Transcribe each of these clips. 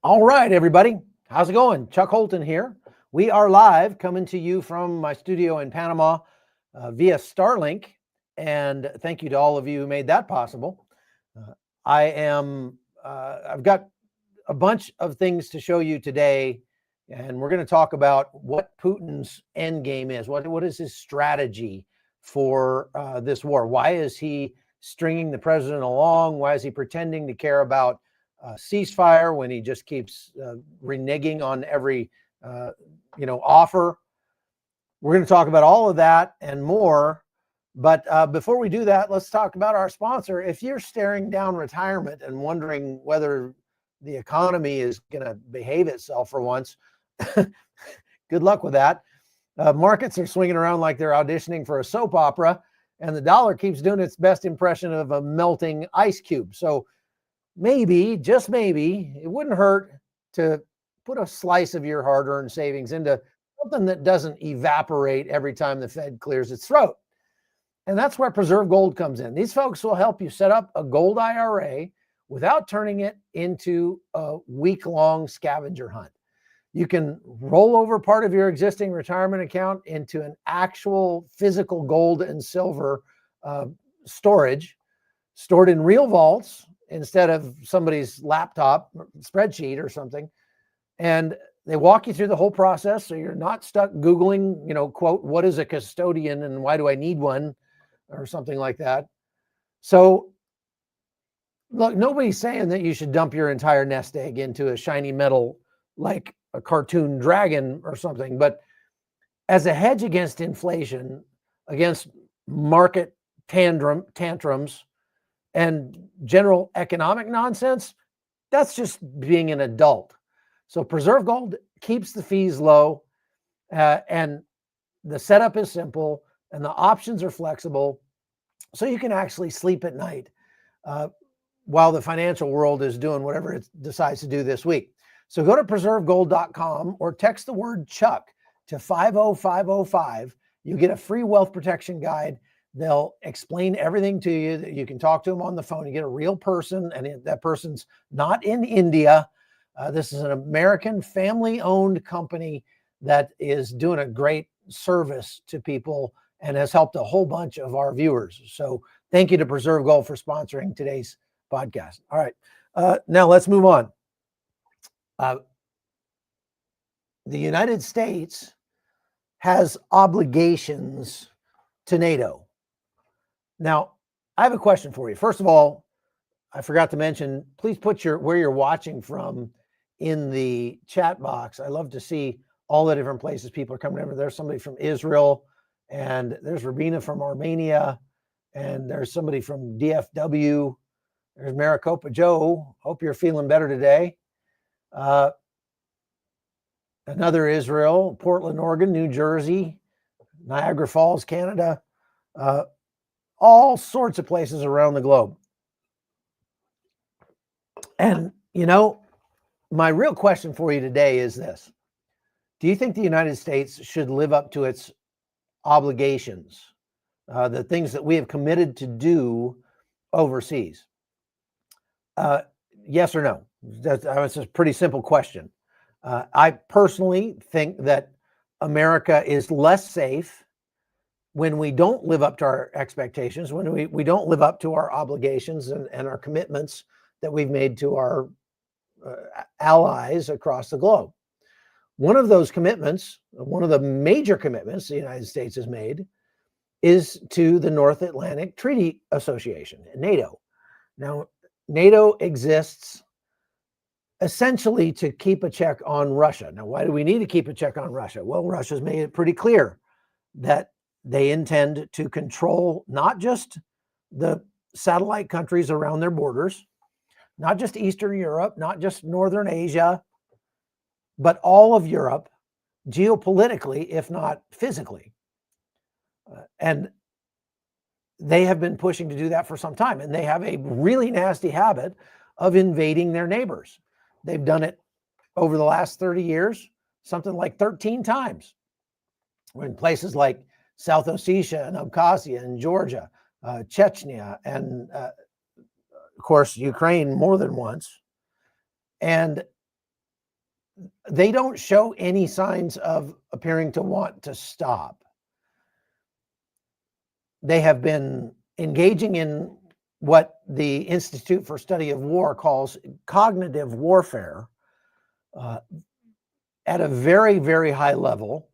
All right, everybody. How's it going? Chuck Holton here. We are live coming to you from my studio in Panama via Starlink. And thank you to all of you who made that possible. I've got a bunch of things to show you today. And we're going to talk about what Putin's end game is. What is his strategy for this war? Why is he stringing the president along? Why is he pretending to care about ceasefire when he just keeps reneging on every offer? We're going to talk about all of that and more. But before we do that, let's talk about our sponsor. If you're staring down retirement and wondering whether the economy is going to behave itself for once, good luck with that. Markets are swinging around like they're auditioning for a soap opera, and the dollar keeps doing its best impression of a melting ice cube. So maybe, just maybe, it wouldn't hurt to put a slice of your hard-earned savings into something that doesn't evaporate every time the Fed clears its throat. And that's where Preserve Gold comes in. These folks will help you set up a gold IRA without turning it into a week-long scavenger hunt. You can roll over part of your existing retirement account into an actual physical gold and silver storage, stored in real vaults instead of somebody's laptop spreadsheet or something. And they walk you through the whole process, so you're not stuck Googling, quote, what is a custodian and why do I need one, or something like that. So look, nobody's saying that you should dump your entire nest egg into a shiny metal like a cartoon dragon or something. But as a hedge against inflation, against market tantrums, and general economic nonsense, that's just being an adult. So Preserve Gold keeps the fees low, and the setup is simple, and the options are flexible, so you can actually sleep at night while the financial world is doing whatever it decides to do this week. So go to preservegold.com or text the word Chuck to 50505. You get a free wealth protection guide. They'll explain everything to you. You can talk to them on the phone. You get a real person, and that person's not in India. This is an American family-owned company that is doing a great service to people and has helped a whole bunch of our viewers. So thank you to Preserve Gold for sponsoring today's podcast. All right, now let's move on. The United States has obligations to NATO. Now, I have a question for you. First of all, I forgot to mention, please put where you're watching from in the chat box. I love to see all the different places people are coming over. There's somebody from Israel, and there's Rabina from Armenia, and there's somebody from DFW. There's Maricopa Joe. Hope you're feeling better today. Another Israel, Portland, Oregon, New Jersey, Niagara Falls, Canada, all sorts of places around the globe. And, my real question for you today is this. Do you think the United States should live up to its obligations, the things that we have committed to do overseas? Yes or no? That's a pretty simple question. I personally think that America is less safe when we don't live up to our expectations, when we don't live up to our obligations and our commitments that we've made to our allies across the globe. One of those commitments, one of the major commitments the United States has made, is to the North Atlantic Treaty Association, NATO. Now, NATO exists essentially to keep a check on Russia. Now, why do we need to keep a check on Russia? Well, Russia's made it pretty clear that they intend to control not just the satellite countries around their borders, not just Eastern Europe, not just Northern Asia, but all of Europe, geopolitically, if not physically. And they have been pushing to do that for some time, and they have a really nasty habit of invading their neighbors. They've done it over the last 30 years, something like 13 times. In places like South Ossetia and Abkhazia and Georgia, Chechnya, and of course, Ukraine more than once. And they don't show any signs of appearing to want to stop. They have been engaging in what the Institute for Study of War calls cognitive warfare at a very, very high level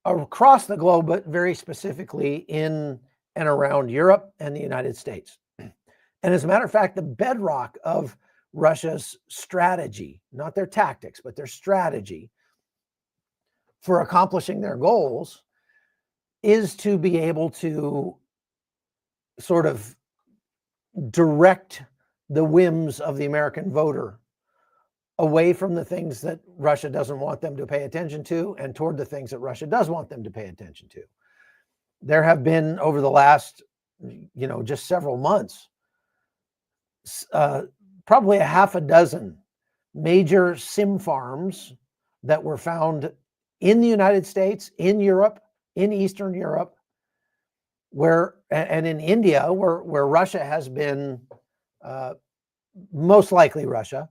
across the globe, but very specifically in and around Europe and the United States. And as a matter of fact, the bedrock of Russia's strategy, not their tactics, but their strategy for accomplishing their goals, is to be able to sort of direct the whims of the American voter away from the things that Russia doesn't want them to pay attention to and toward the things that Russia does want them to pay attention to. There have been, over the last, just several months, probably a half a dozen major SIM farms that were found in the United States, in Europe, in Eastern Europe, and in India, where Russia has been, most likely Russia,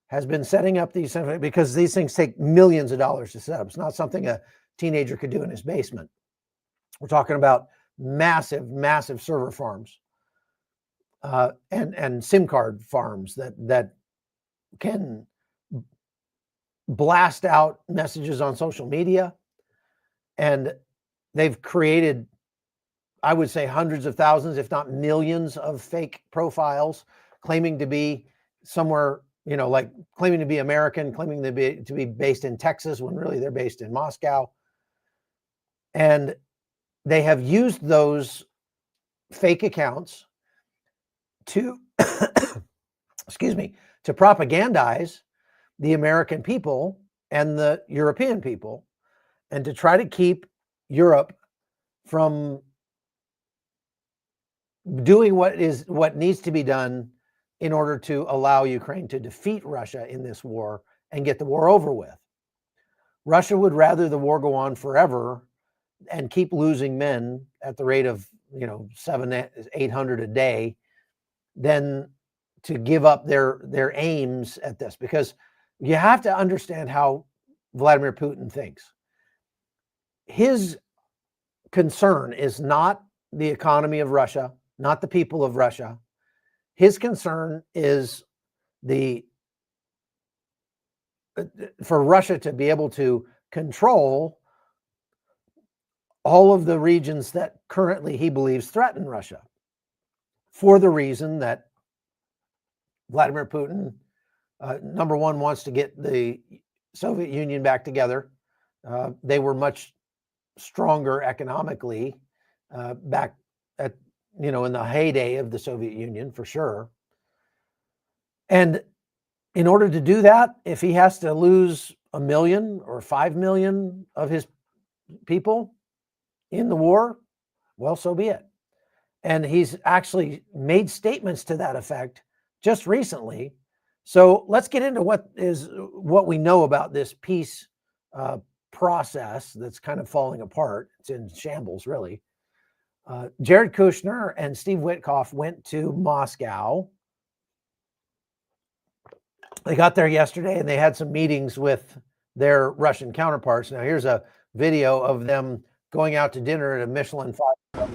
has been setting up these, because these things take millions of dollars to set up. It's not something a teenager could do in his basement. We're talking about massive, massive server farms and SIM card farms that can blast out messages on social media. And they've created, I would say, hundreds of thousands, if not millions, of fake profiles claiming to be somewhere, like claiming to be American, claiming to be based in Texas, when really they're based in Moscow. And they have used those fake accounts to, excuse me, to propagandize the American people and the European people, and to try to keep Europe from doing what needs to be done in order to allow Ukraine to defeat Russia in this war and get the war over with. Russia would rather the war go on forever and keep losing men at the rate of 700-800 a day than to give up their aims at this, because you have to understand how Vladimir Putin thinks. His concern is not the economy of Russia, not the people of Russia. His concern is for Russia to be able to control all of the regions that currently he believes threaten Russia, for the reason that Vladimir Putin, number one, wants to get the Soviet Union back together. They were much stronger economically back at, in the heyday of the Soviet Union, for sure. And in order to do that, if he has to lose 1 million or 5 million of his people in the war, well, so be it. And he's actually made statements to that effect just recently. So let's get into what we know about this peace process that's kind of falling apart. It's in shambles, really. Jared Kushner and Steve Witkoff went to Moscow. They got there yesterday and they had some meetings with their Russian counterparts. Now, here's a video of them going out to dinner at a Michelin 5.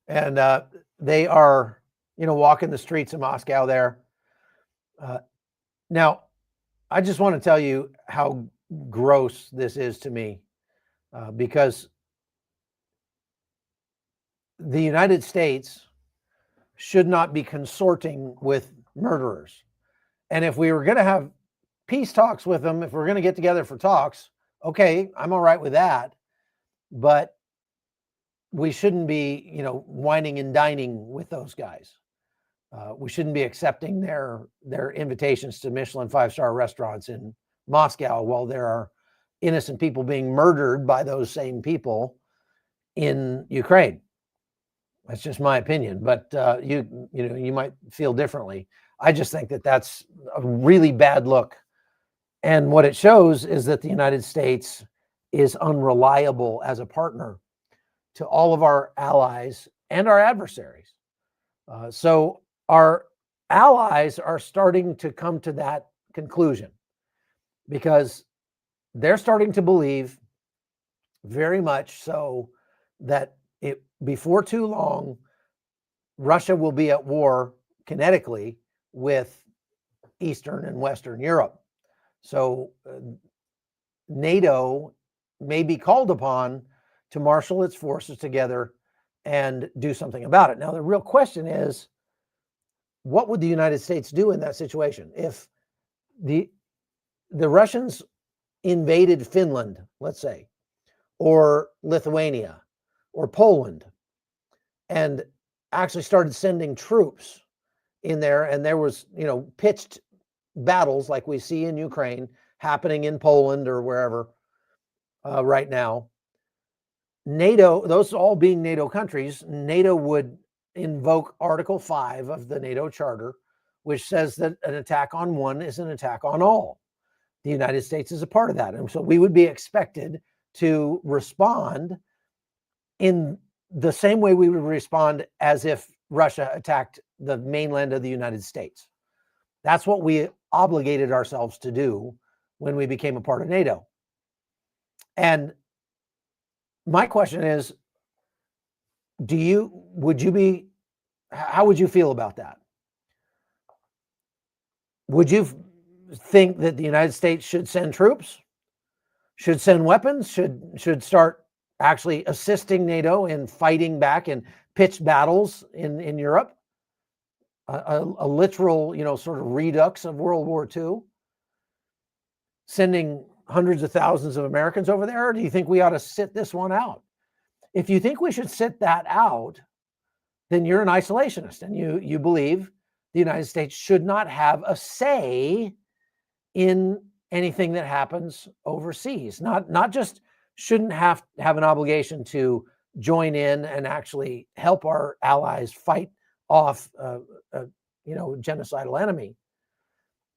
And they are, walking the streets of Moscow there. Now, I just want to tell you how gross this is to me, because the United States should not be consorting with murderers. And if we were going to have peace talks with them, if we're going to get together for talks, okay, I'm all right with that. But we shouldn't be, whining and dining with those guys. We shouldn't be accepting their invitations to Michelin 5-star restaurants in Moscow while there are innocent people being murdered by those same people in Ukraine. That's just my opinion, but you might feel differently. I just think that that's a really bad look. And what it shows is that the United States is unreliable as a partner to all of our allies and our adversaries. So our allies are starting to come to that conclusion because they're starting to believe very much so that before too long, Russia will be at war kinetically with Eastern and Western Europe. So NATO may be called upon to marshal its forces together and do something about it. Now, the real question is, what would the United States do in that situation? If the Russians invaded Finland, let's say, or Lithuania, or Poland, and actually started sending troops in there, and there was, pitched battles like we see in Ukraine happening in Poland or wherever right now, NATO, those all being NATO countries, NATO would invoke Article 5 of the NATO Charter, which says that an attack on one is an attack on all. The United States is a part of that. And so we would be expected to respond in the same way we would respond as if Russia attacked the mainland of the United States. That's what we obligated ourselves to do when we became a part of NATO. And my question is, how would you feel about that? Would you think that the United States should send troops, should send weapons, should start actually assisting NATO in fighting back in pitched battles in Europe? A literal, sort of redux of World War II, sending hundreds of thousands of Americans over there? Or do you think we ought to sit this one out? If you think we should sit that out, then you're an isolationist, and you believe the United States should not have a say in anything that happens overseas. Not just shouldn't have an obligation to join in and actually help our allies fight off genocidal enemy,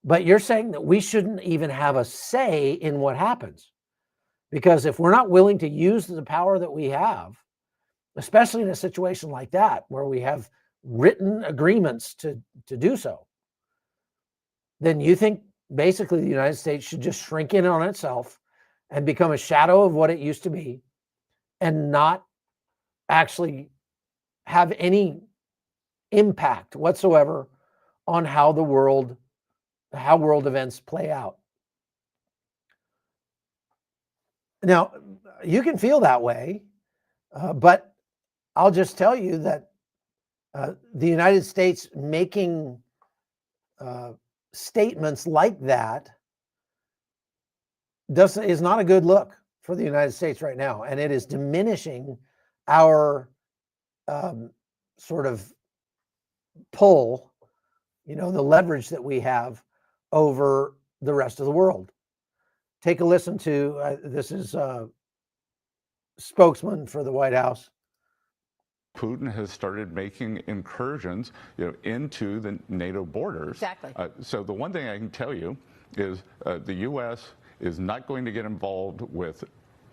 but you're saying that we shouldn't even have a say in what happens, because if we're not willing to use the power that we have, especially in a situation like that where we have written agreements to do so, then you think basically the United States should just shrink in on itself and become a shadow of what it used to be and not actually have any impact whatsoever on how world events play out. Now, you can feel that way, but I'll just tell you that the United States making statements like that is not a good look for the United States right now, and it is diminishing our sort of pull, the leverage that we have over the rest of the world. Take a listen to this is a spokesman for the White House. Putin has started making incursions, into the NATO borders. Exactly. So the one thing I can tell you is the U.S. is not going to get involved with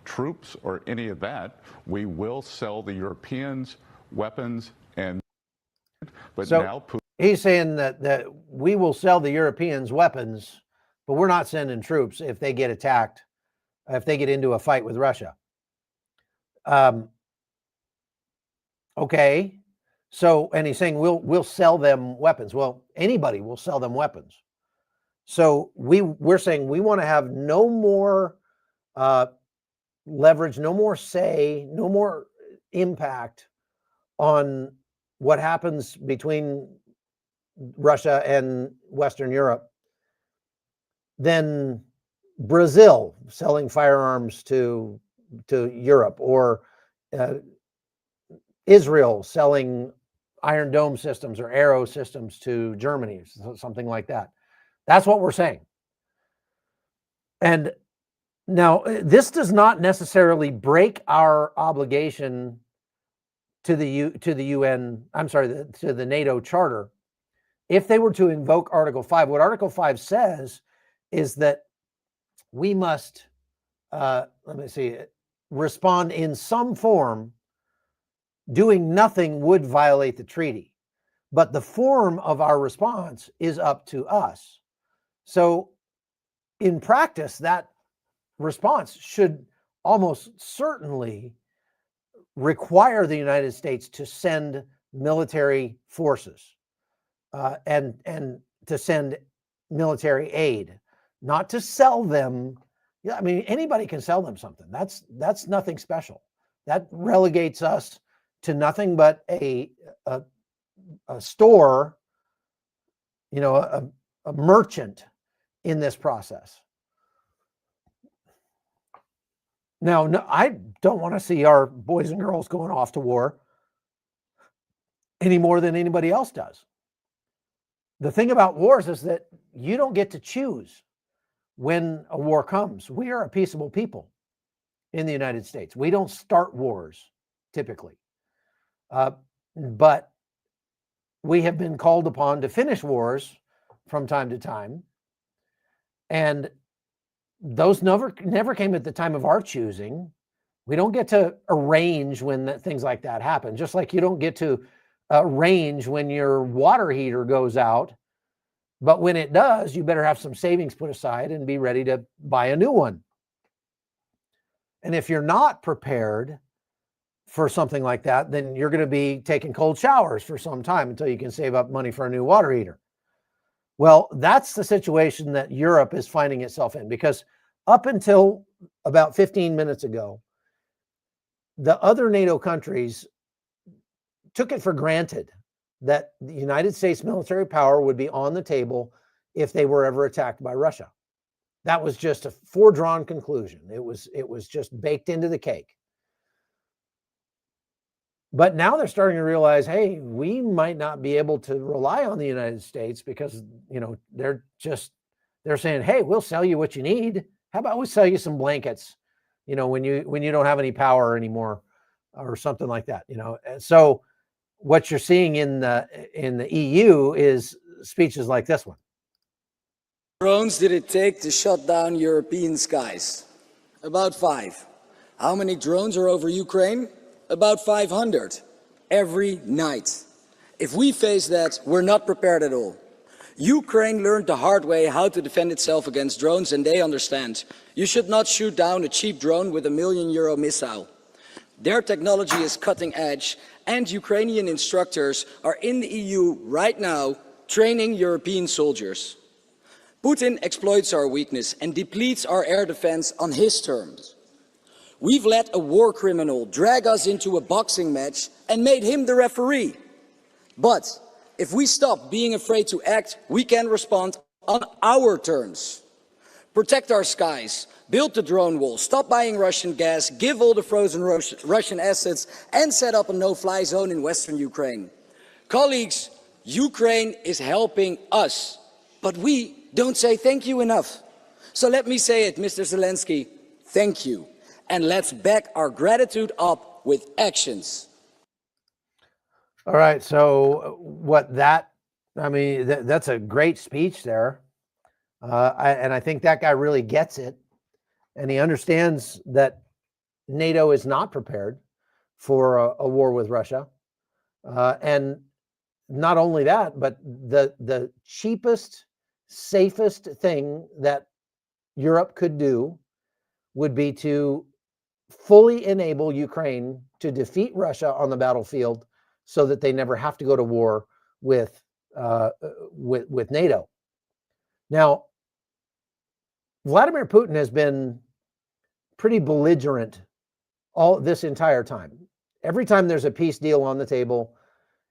troops or any of that. We will sell the Europeans weapons, but so now Putin. He's saying that we will sell the Europeans weapons, but we're not sending troops if they get attacked, if they get into a fight with Russia. Okay, so, and he's saying we'll sell them weapons. Well, anybody will sell them weapons. So we're saying we want to have no more leverage, no more say, no more impact on what happens between Russia and Western Europe than Brazil selling firearms to Europe, or Israel selling Iron Dome systems or Arrow systems to Germany, something like that. That's what we're saying. And now, this does not necessarily break our obligation to the UN, to the NATO Charter. If they were to invoke Article 5, what Article 5 says is that we must, respond in some form. Doing nothing would violate the treaty. but the form of our response is up to us. So in practice, that response should almost certainly require the United States to send military forces and to send military aid, not to sell them. Yeah, I mean, anybody can sell them something. That's nothing special. That relegates us to nothing but a store, a merchant in this process. Now, no, I don't want to see our boys and girls going off to war any more than anybody else does. The thing about wars is that you don't get to choose when a war comes. We are a peaceable people in the United States. We don't start wars typically, but we have been called upon to finish wars from time to time, and those never came at the time of our choosing. We don't get to arrange when things like that happen, just like you don't get to arrange when your water heater goes out. But when it does, you better have some savings put aside and be ready to buy a new one. And if you're not prepared for something like that, then you're going to be taking cold showers for some time until you can save up money for a new water heater. Well, that's the situation that Europe is finding itself in, because up until about 15 minutes ago, the other NATO countries took it for granted that the United States military power would be on the table if they were ever attacked by Russia. That was just a foredrawn conclusion. It was just baked into the cake. But now they're starting to realize, hey, we might not be able to rely on the United States because, they're saying, hey, we'll sell you what you need. How about we sell you some blankets, when you don't have any power anymore or something like that, So what you're seeing in the EU is speeches like this one. Drones did it take to shut down European skies? About 5. How many drones are over Ukraine? About 500 every night. If we face that, we're not prepared at all. Ukraine learned the hard way how to defend itself against drones, and they understand. You should not shoot down a cheap drone with €1 million missile. Their technology is cutting edge, and Ukrainian instructors are in the EU right now training European soldiers. Putin exploits our weakness and depletes our air defense on his terms. We've let a war criminal drag us into a boxing match and made him the referee. But if we stop being afraid to act, we can respond on our terms. Protect our skies, build the drone wall, stop buying Russian gas, give all the frozen Russian assets, and set up a no-fly zone in Western Ukraine. Colleagues, Ukraine is helping us, but we don't say thank you enough. So let me say it, Mr. Zelenskyy, thank you. And let's back our gratitude up with actions. All right. So that's a great speech there. And I think that guy really gets it. And he understands that NATO is not prepared for a war with Russia. And not only that, but the cheapest, safest thing that Europe could do would be to fully enable Ukraine to defeat Russia on the battlefield so that they never have to go to war with NATO. Now, Vladimir Putin has been pretty belligerent all this entire time. Every time there's a peace deal on the table,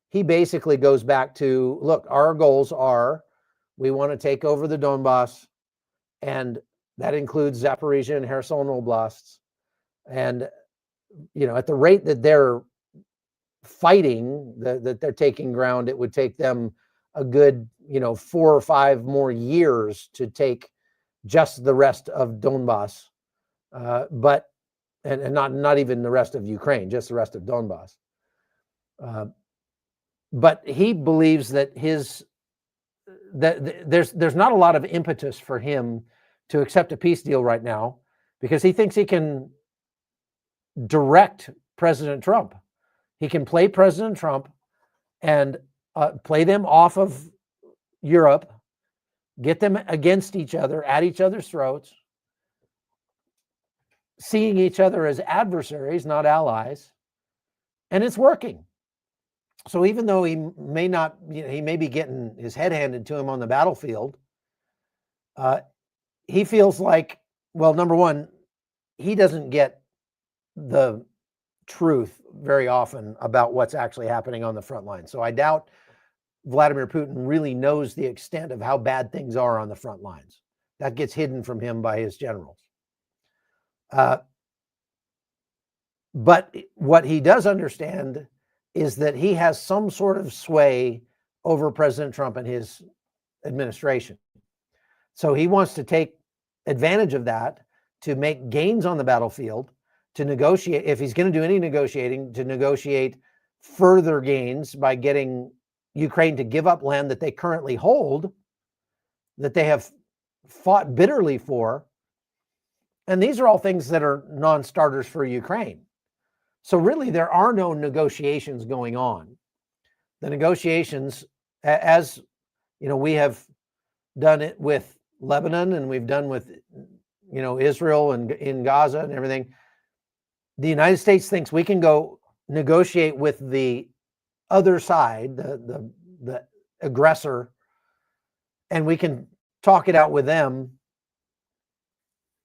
he basically goes back to, look, our goals are, we want to take over the Donbass, and that includes Zaporizhia and Kherson oblasts. And, at the rate that they're fighting, that they're taking ground, it would take them a good, 4 or 5 more years to take just the rest of Donbass, but not even the rest of Ukraine, just the rest of Donbass. But he believes that there's not a lot of impetus for him to accept a peace deal right now, because he thinks he can direct President Trump. He can play President Trump and play them off of Europe, get them against each other, at each other's throats, seeing each other as adversaries, not allies, and it's working. So even though he may not, he may be getting his head handed to him on the battlefield, he feels like, well, number one, he doesn't get the truth very often about what's actually happening on the front line. So I doubt Vladimir Putin really knows the extent of how bad things are on the front lines. That gets hidden from him by his generals. But what he does understand is that he has some sort of sway over President Trump and his administration. So he wants to take advantage of that to make gains on the battlefield, to negotiate, if he's going to do any negotiating, to negotiate further gains by getting Ukraine to give up land that they currently hold, that they have fought bitterly for. And these are all things that are non-starters for Ukraine. So really, there are no negotiations going on. The negotiations, as you know, we have done it with Lebanon, and we've done with, you know, Israel and in Gaza and everything. The United States thinks we can go negotiate with the other side, the aggressor, and we can talk it out with them.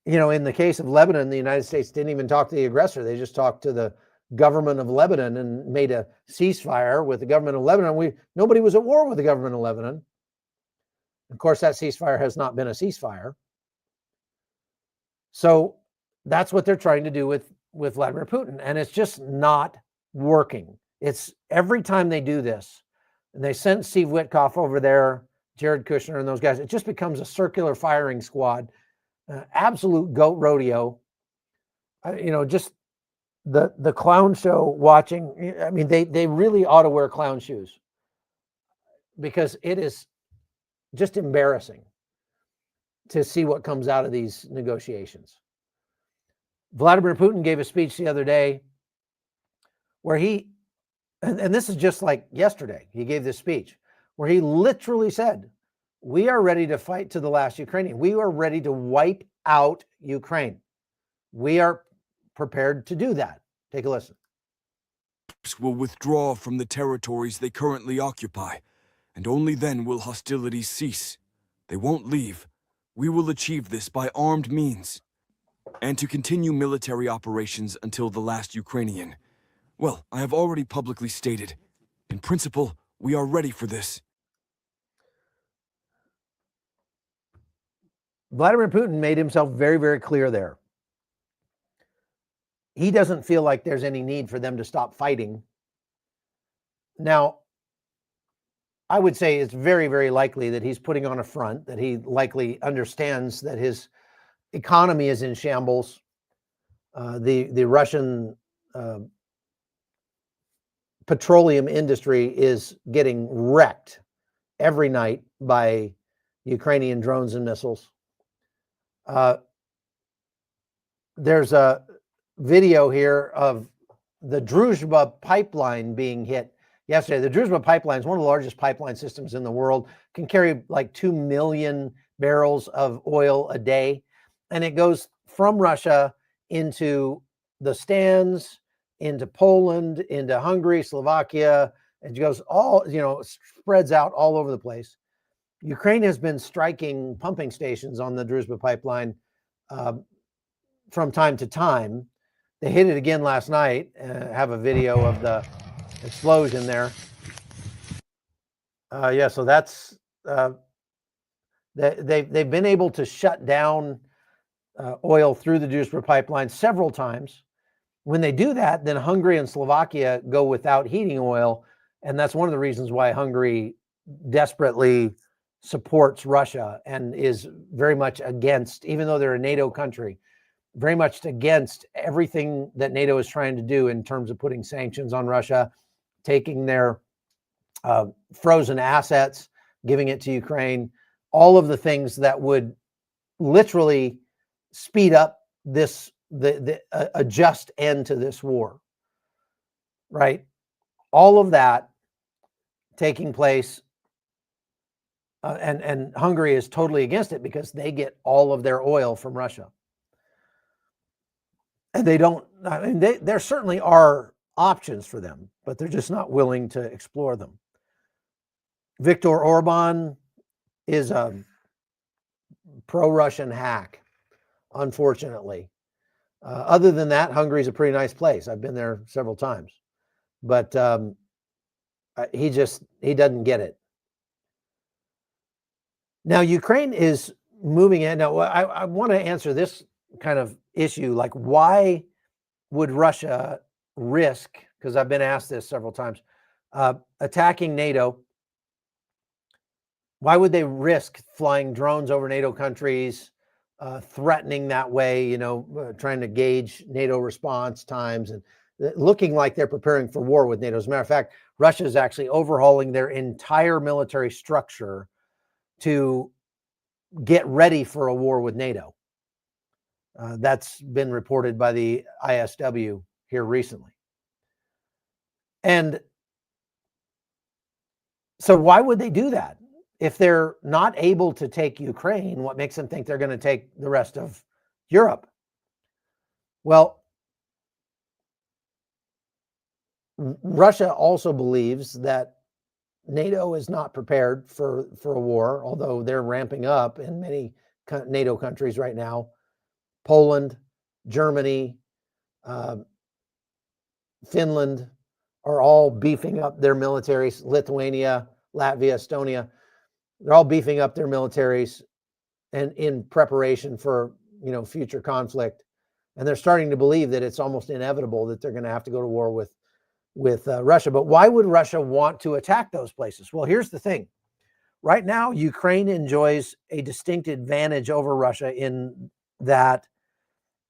You know, in the case of Lebanon, the United States didn't even talk to the aggressor. They just talked to the government of Lebanon and made a ceasefire with the government of Lebanon. Nobody was at war with the government of Lebanon. Of course, that ceasefire has not been a ceasefire. So that's what they're trying to do with Vladimir Putin. And it's just not working. It's every time they do this, and they sent Steve Witkoff over there, Jared Kushner and those guys, it just becomes a circular firing squad, absolute goat rodeo. You know, just the clown show watching. I mean, they really ought to wear clown shoes, because it is just embarrassing to see what comes out of these negotiations. Vladimir Putin gave a speech the other day where he, and this is just like yesterday, he gave this speech where he literally said, we are ready to fight to the last Ukrainian. We are ready to wipe out Ukraine. We are prepared to do that. Take a listen. Will withdraw from the territories they currently occupy, and only then will hostilities cease. They won't leave. We will achieve this by armed means, and to continue military operations until the last Ukrainian. Well, I have already publicly stated, in principle, we are ready for this. Vladimir Putin made himself very, very clear there. He doesn't feel like there's any need for them to stop fighting. Now, I would say it's very, very likely that he's putting on a front, that he likely understands that his economy is in shambles. The Russian petroleum industry is getting wrecked every night by Ukrainian drones and missiles. There's a video here of the Druzhba pipeline being hit yesterday. The Druzhba pipeline is one of the largest pipeline systems in the world, can carry like 2 million barrels of oil a day. And it goes from Russia into the Stans, into Poland, into Hungary, Slovakia. It goes all, you know, spreads out all over the place. Ukraine has been striking pumping stations on the Druzhba pipeline from time to time. They hit it again last night. Have a video of the explosion there. Yeah, so that's they've been able to shut down oil through the Druzhba pipeline several times. When they do that, then Hungary and Slovakia go without heating oil, and that's one of the reasons why Hungary desperately supports Russia and is very much against, even though they're a NATO country, very much against everything that NATO is trying to do in terms of putting sanctions on Russia, taking their frozen assets, giving it to Ukraine, all of the things that would literally speed up this, a just end to this war, right? All of that taking place, and Hungary is totally against it because they get all of their oil from Russia. And they don't, I mean, there certainly are options for them, but they're just not willing to explore them. Viktor Orban is a pro-Russian hack, unfortunately. Other than that, Hungary's a pretty nice place. I've been there several times, but he doesn't get it. Now, Ukraine is moving in. Now, I want to answer this kind of issue, like why would Russia risk, because I've been asked this several times, attacking NATO? Why would they risk flying drones over NATO countries, threatening that way, trying to gauge NATO response times and looking like they're preparing for war with NATO? As a matter of fact, Russia is actually overhauling their entire military structure to get ready for a war with NATO. That's been reported by the ISW here recently. And so why would they do that? If they're not able to take Ukraine, what makes them think they're going to take the rest of Europe? Well, Russia also believes that NATO is not prepared for a war, although they're ramping up in many NATO countries right now. Poland, Germany, Finland are all beefing up their militaries. Lithuania, Latvia, Estonia, they're all beefing up their militaries and in preparation for future conflict. And they're starting to believe that it's almost inevitable that they're going to have to go to war with Russia. But why would Russia want to attack those places? Well, here's the thing. Right now, Ukraine enjoys a distinct advantage over Russia in that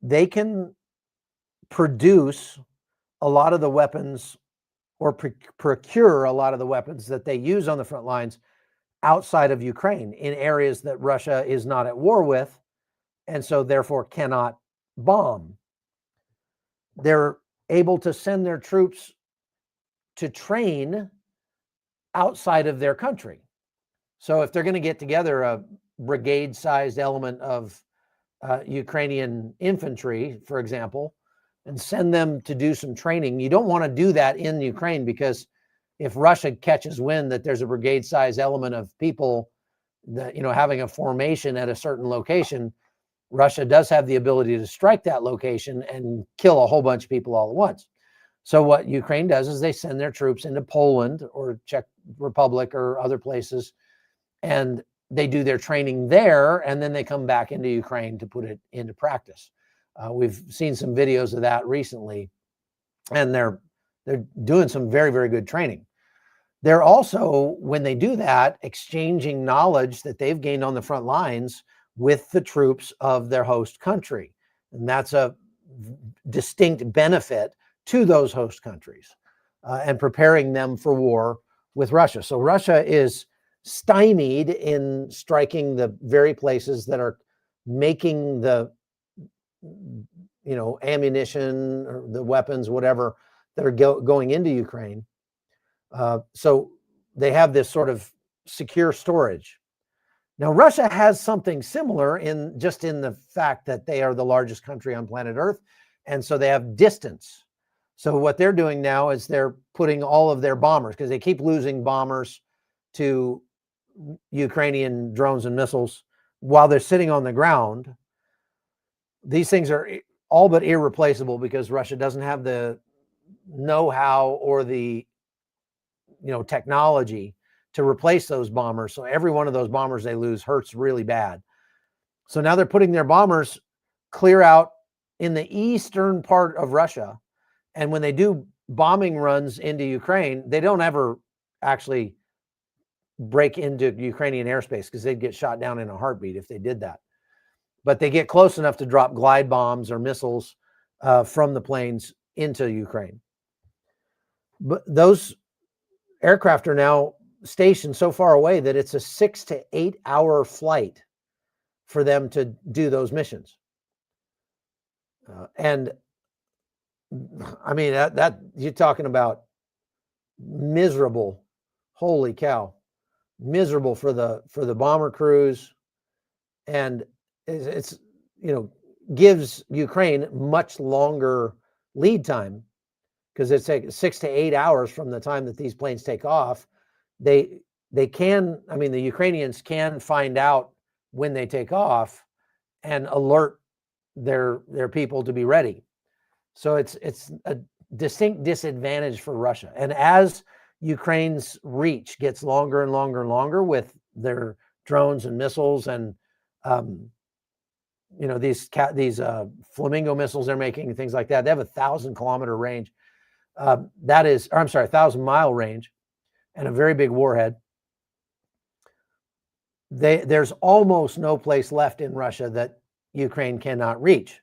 they can produce a lot of the weapons or procure a lot of the weapons that they use on the front lines outside of Ukraine in areas that Russia is not at war with, and so therefore cannot bomb. They're able to send their troops to train outside of their country. So if they're going to get together a brigade-sized element of Ukrainian infantry, for example, and send them to do some training, you don't want to do that in Ukraine, because if Russia catches wind that there's a brigade-sized element of people that, having a formation at a certain location, Russia does have the ability to strike that location and kill a whole bunch of people all at once. So what Ukraine does is they send their troops into Poland or Czech Republic or other places, and they do their training there, and then they come back into Ukraine to put it into practice. We've seen some videos of that recently, and they're doing some very, very good training. They're also, when they do that, exchanging knowledge that they've gained on the front lines with the troops of their host country. And that's a distinct benefit to those host countries and preparing them for war with Russia. So Russia is stymied in striking the very places that are making the ammunition or the weapons, whatever, that are going into Ukraine. So they have this sort of secure storage. Now, Russia has something similar in the fact that they are the largest country on planet Earth, and so they have distance. So what they're doing now is they're putting all of their bombers, because they keep losing bombers to Ukrainian drones and missiles while they're sitting on the ground. These things are all but irreplaceable because Russia doesn't have the know-how or the technology to replace those bombers. So every one of those bombers they lose hurts really bad. So now they're putting their bombers clear out in the eastern part of Russia. And when they do bombing runs into Ukraine, they don't ever actually break into Ukrainian airspace, because they'd get shot down in a heartbeat if they did that. But they get close enough to drop glide bombs or missiles from the planes into Ukraine. But those aircraft are now stationed so far away that it's a 6 to 8 hour flight for them to do those missions. And I mean, that you're talking about miserable Holy cow. Miserable for the bomber crews. And it's gives Ukraine much longer lead time, because it's like 6 to 8 hours from the time that these planes take off. The Ukrainians can find out when they take off and alert their people to be ready. So it's a distinct disadvantage for Russia. And as Ukraine's reach gets longer and longer and longer with their drones and missiles and these Flamingo missiles they're making and things like that, they have 1,000-kilometer range. 1,000-mile range, and a very big warhead. There's almost no place left in Russia that Ukraine cannot reach.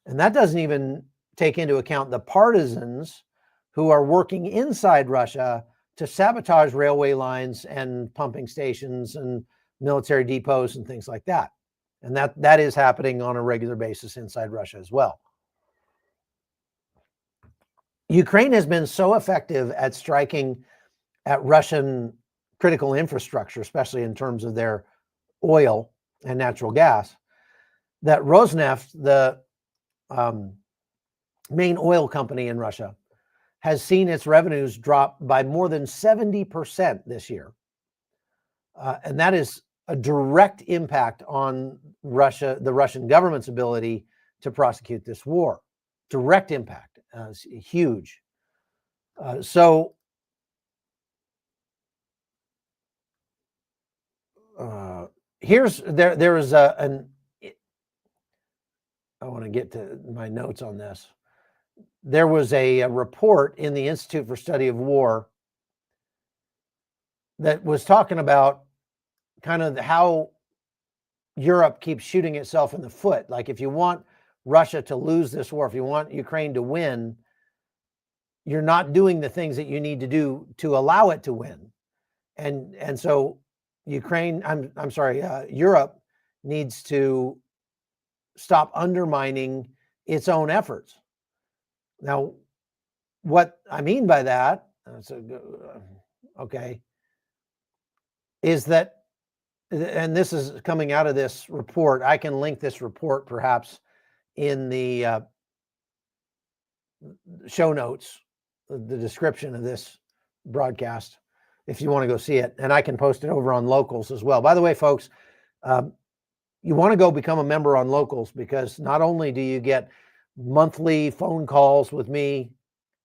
And that doesn't even take into account the partisans who are working inside Russia to sabotage railway lines and pumping stations and military depots and things like that. And that is happening on a regular basis inside Russia as well. Ukraine has been so effective at striking at Russian critical infrastructure, especially in terms of their oil and natural gas, that Rosneft, the main oil company in Russia, has seen its revenues drop by more than 70% this year. And that is a direct impact on Russia, the Russian government's ability to prosecute this war. Direct impact, huge. There is I want to get to my notes on this. There was a report in the Institute for Study of War that was talking about kind of how Europe keeps shooting itself in the foot. Like, if you want Russia to lose this war, if you want Ukraine to win, you're not doing the things that you need to do to allow it to win. And so Europe needs to stop undermining its own efforts. Now, what I mean by that, is that, and this is coming out of this report. I can link this report perhaps in the show notes, the description of this broadcast, if you want to go see it. And I can post it over on Locals as well. By the way, folks, you want to go become a member on Locals, because not only do you get monthly phone calls with me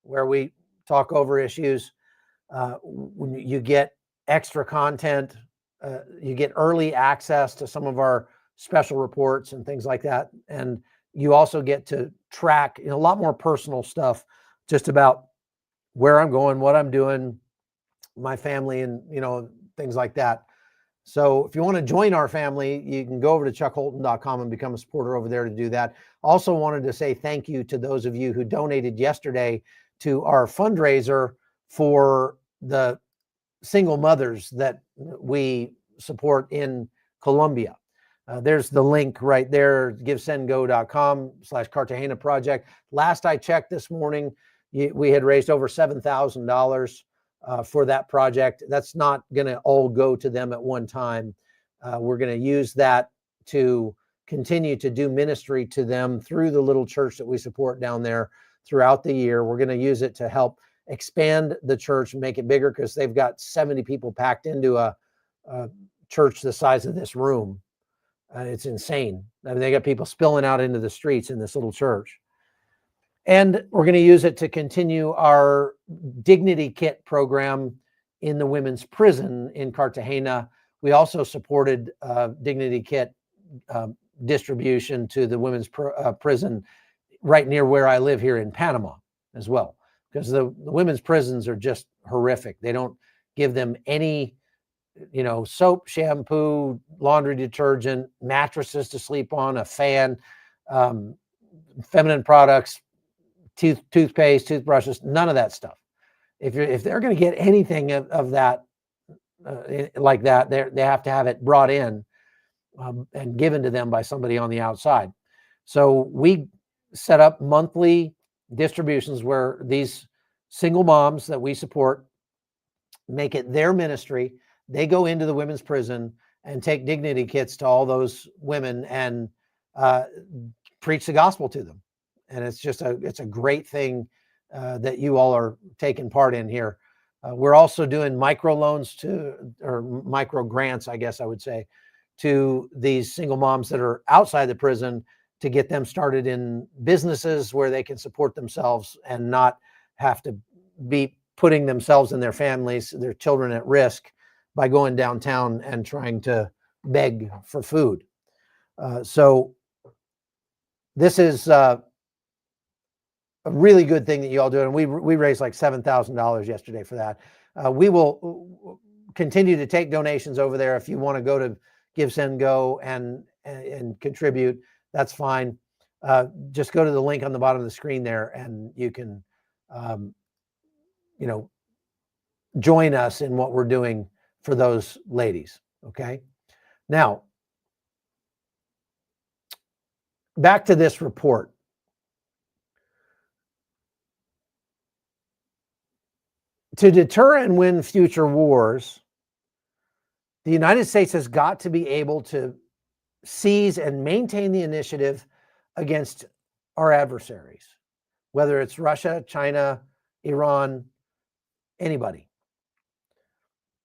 where we talk over issues, when you get extra content, you get early access to some of our special reports and things like that. And you also get to track a lot more personal stuff just about where I'm going, what I'm doing, my family, and things like that. So if you want to join our family, you can go over to chuckholton.com and become a supporter over there to do that. Also wanted to say thank you to those of you who donated yesterday to our fundraiser for the single mothers that we support in Colombia. There's the link right there, givesendgo.com/Cartagena Project. Last I checked this morning, we had raised over $7,000 for that project. That's not going to all go to them at one time. We're going to use that to continue to do ministry to them through the little church that we support down there throughout the year. We're going to use it to help expand the church and make it bigger, because they've got 70 people packed into a church the size of this room. It's insane. I mean, they got people spilling out into the streets in this little church. And we're going to use it to continue our Dignity Kit program in the women's prison in Cartagena. We also supported Dignity Kit distribution to the women's prison right near where I live here in Panama as well, because the women's prisons are just horrific. They don't give them any soap, shampoo, laundry detergent, mattresses to sleep on, a fan, feminine products, toothpaste, toothbrushes, none of that stuff. If they're going to get anything of that like that, they have to have it brought in and given to them by somebody on the outside. So we set up monthly distributions where these single moms that we support make it their ministry. They go into the women's prison and take dignity kits to all those women and preach the gospel to them. And it's a great thing that you all are taking part in here. We're also doing micro loans or micro grants, I guess I would say, to these single moms that are outside the prison to get them started in businesses where they can support themselves and not have to be putting themselves and their families, their children at risk by going downtown and trying to beg for food. So this is a really good thing that you all do. And we raised like $7,000 yesterday for that. We will continue to take donations over there. If you want to go to Give, Send, Go and contribute, that's fine. Just go to the link on the bottom of the screen there and you can, join us in what we're doing for those ladies. Okay. Now, back to this report. To deter and win future wars, the United States has got to be able to seize and maintain the initiative against our adversaries, whether it's Russia, China, Iran, anybody.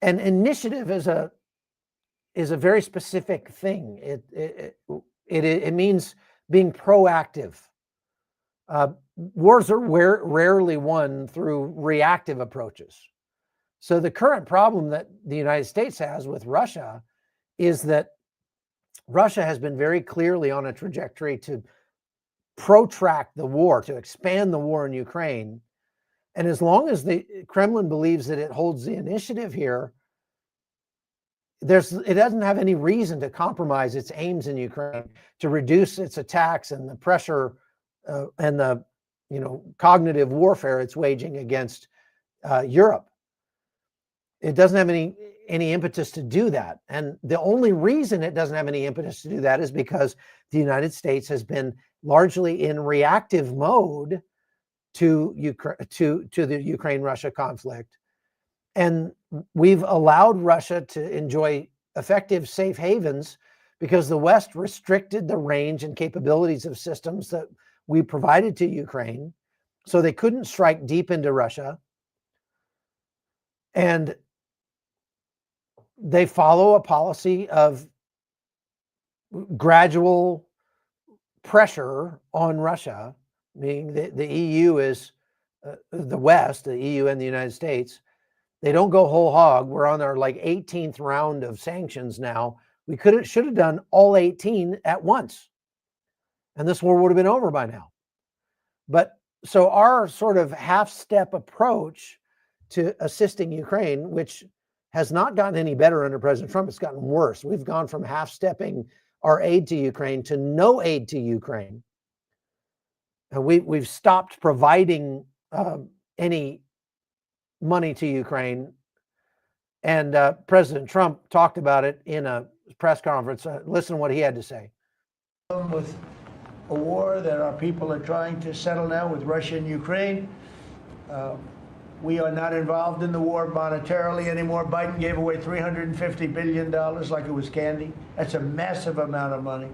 And initiative is a very specific thing. It means being proactive. Wars are rarely won through reactive approaches. So the current problem that the United States has with Russia is that Russia has been very clearly on a trajectory to protract the war, to expand the war in Ukraine. And as long as the Kremlin believes that it holds the initiative here, it doesn't have any reason to compromise its aims in Ukraine, to reduce its attacks and the pressure and the cognitive warfare it's waging against Europe. It doesn't have any impetus to do that. And the only reason it doesn't have any impetus to do that is because the United States has been largely in reactive mode to the Ukraine-Russia conflict. And we've allowed Russia to enjoy effective safe havens because the West restricted the range and capabilities of systems that we provided to Ukraine, so they couldn't strike deep into Russia. And they follow a policy of gradual pressure on Russia, meaning the EU is the West, the EU and the United States. They don't go whole hog. We're on our 18th round of sanctions now. We should have done all 18 at once, and this war would have been over by now. But so our sort of half-step approach to assisting Ukraine, which has not gotten any better under President Trump, it's gotten worse. We've gone from half-stepping our aid to Ukraine to no aid to Ukraine. And we've stopped providing any money to Ukraine. And President Trump talked about it in a press conference. Listen to what he had to say. With a war that our people are trying to settle now with Russia and Ukraine. We are not involved in the war monetarily anymore. Biden gave away $350 billion like it was candy. That's a massive amount of money.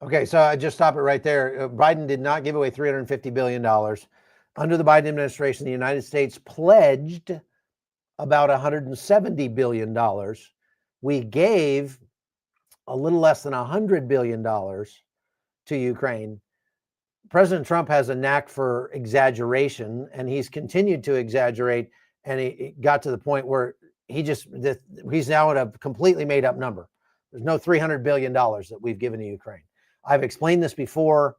Okay, so I just stop it right there. Biden did not give away $350 billion. Under the Biden administration, the United States pledged about $170 billion. We gave a little less than $100 billion to Ukraine. President Trump has a knack for exaggeration, and he's continued to exaggerate, and he got to the point where he's now at a completely made up number. There's no $300 billion that we've given to Ukraine. I've explained this before,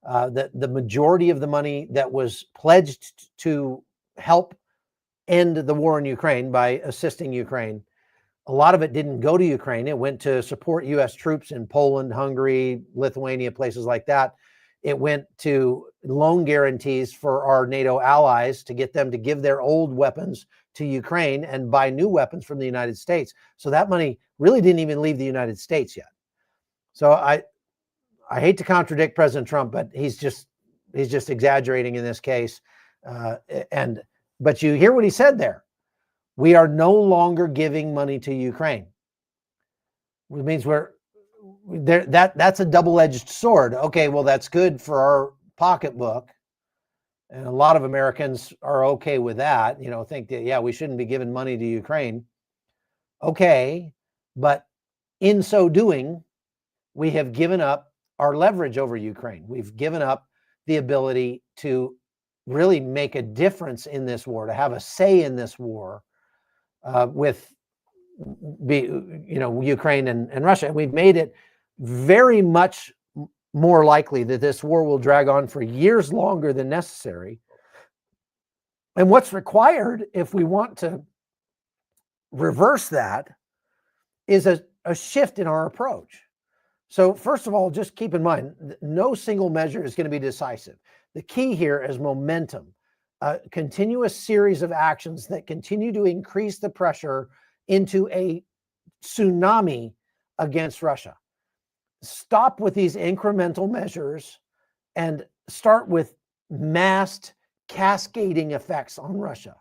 that the majority of the money that was pledged to help end the war in Ukraine by assisting Ukraine, a lot of it didn't go to Ukraine. It went to support U.S. troops in Poland, Hungary, Lithuania, places like that. It went to loan guarantees for our NATO allies to get them to give their old weapons to Ukraine and buy new weapons from the United States. So that money really didn't even leave the United States yet. So I hate to contradict President Trump, but he's just exaggerating in this case. But you hear what he said there. we are no longer giving money to Ukraine. Which means we're there. That's a double-edged sword. Okay, well, that's good for our pocketbook. And a lot of Americans are okay with that, think that, yeah, we shouldn't be giving money to Ukraine. Okay, but in so doing, we have given up our leverage over Ukraine. We've given up the ability to really make a difference in this war, to have a say in this war with Ukraine and Russia. And we've made it very much more likely that this war will drag on for years longer than necessary. And what's required if we want to reverse that is a shift in our approach. So first of all, just keep in mind, no single measure is going to be decisive. The key here is momentum, a continuous series of actions that continue to increase the pressure into a tsunami against Russia. Stop with these incremental measures and start with massed cascading effects on Russia.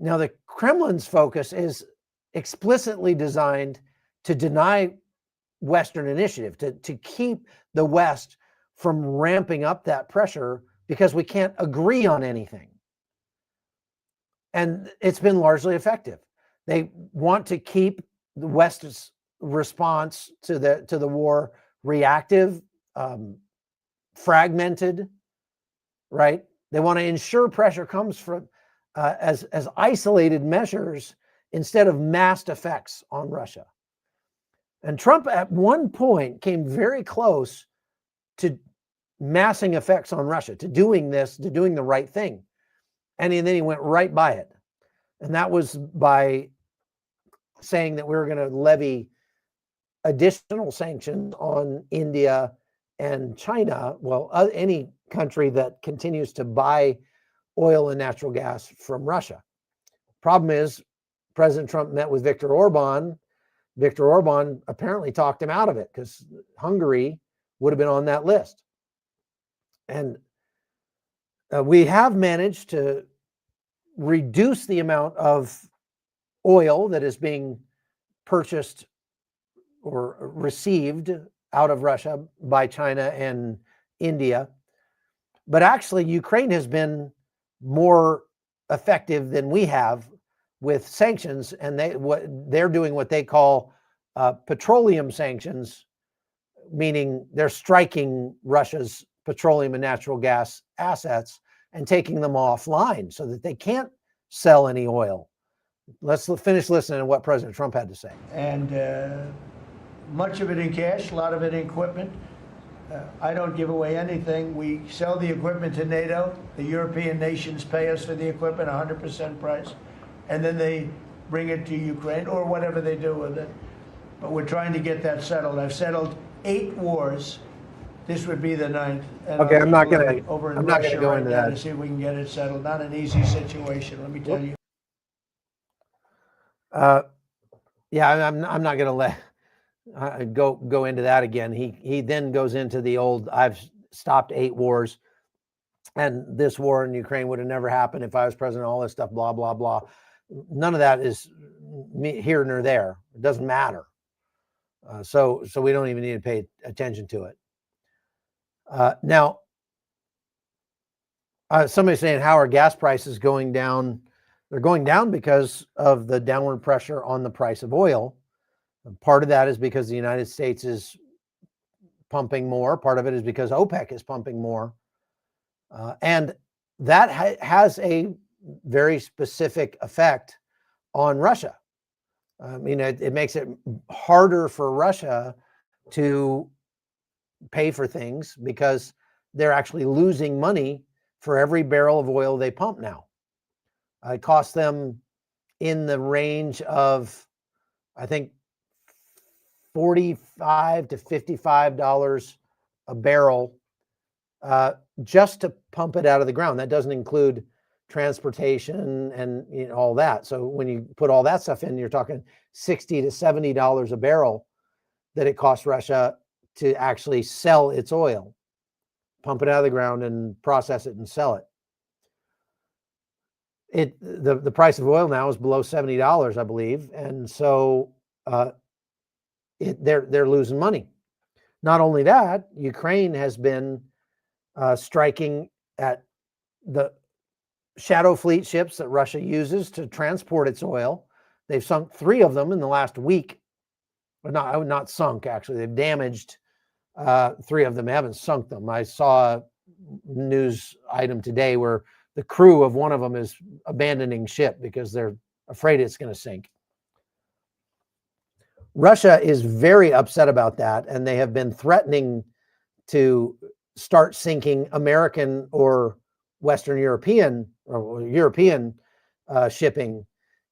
Now, the Kremlin's focus is explicitly designed to deny Western initiative, to keep the West from ramping up that pressure because we can't agree on anything. And it's been largely effective. They want to keep the West's response to the war reactive, fragmented, right? They want to ensure pressure comes from as isolated measures instead of massed effects on Russia. And Trump at one point came very close to massing effects on Russia, to doing the right thing. And then he went right by it. And that was by saying that we were going to levy additional sanctions on India and China, well, any country that continues to buy oil and natural gas from Russia. Problem is, President Trump met with Viktor Orban. Viktor Orban apparently talked him out of it because Hungary would have been on that list. And we have managed to reduce the amount of oil that is being purchased or received out of Russia by China and India. But actually, Ukraine has been more effective than we have with sanctions, and they're doing what they call petroleum sanctions, meaning they're striking Russia's petroleum and natural gas assets and taking them offline so that they can't sell any oil. Let's finish listening to what President Trump had to say. And much of it in cash, a lot of it in equipment. I don't give away anything. We sell the equipment to NATO. The European nations pay us for the equipment, 100% price. And then they bring it to Ukraine or whatever they do with it. But we're trying to get that settled. I've settled 8 wars. This would be the 9th. And okay, I'm not going to go into that. To see if we can get it settled. Not an easy situation, let me tell you. Yeah, I'm not going to let go into that again. He then goes into the old, I've stopped 8 wars, and this war in Ukraine would have never happened if I was president, all this stuff, blah, blah, blah. None of that is here nor there. It doesn't matter. So we don't even need to pay attention to it. Now, somebody's saying, how are gas prices going down? They're going down because of the downward pressure on the price of oil. And part of that is because the United States is pumping more. Part of it is because OPEC is pumping more. And that has a very specific effect on Russia. I mean, it makes it harder for Russia to pay for things because they're actually losing money for every barrel of oil they pump now. It costs them in the range of, I think, $45 to $55 a barrel just to pump it out of the ground. That doesn't include transportation and all that. So when you put all that stuff in, you're talking $60 to $70 a barrel that it costs Russia to actually sell its oil, pump it out of the ground and process it and sell it. the price of oil now is below $70, I believe, and so they're losing money. Not only that, Ukraine has been striking at the shadow fleet ships that Russia uses to transport its oil. They've sunk 3 of them in the last week. But not sunk, actually. They've damaged 3 of them. They haven't sunk them. I saw a news item today where the crew of one of them is abandoning ship because they're afraid it's going to sink. Russia is very upset about that, and they have been threatening to start sinking American or Western European or European shipping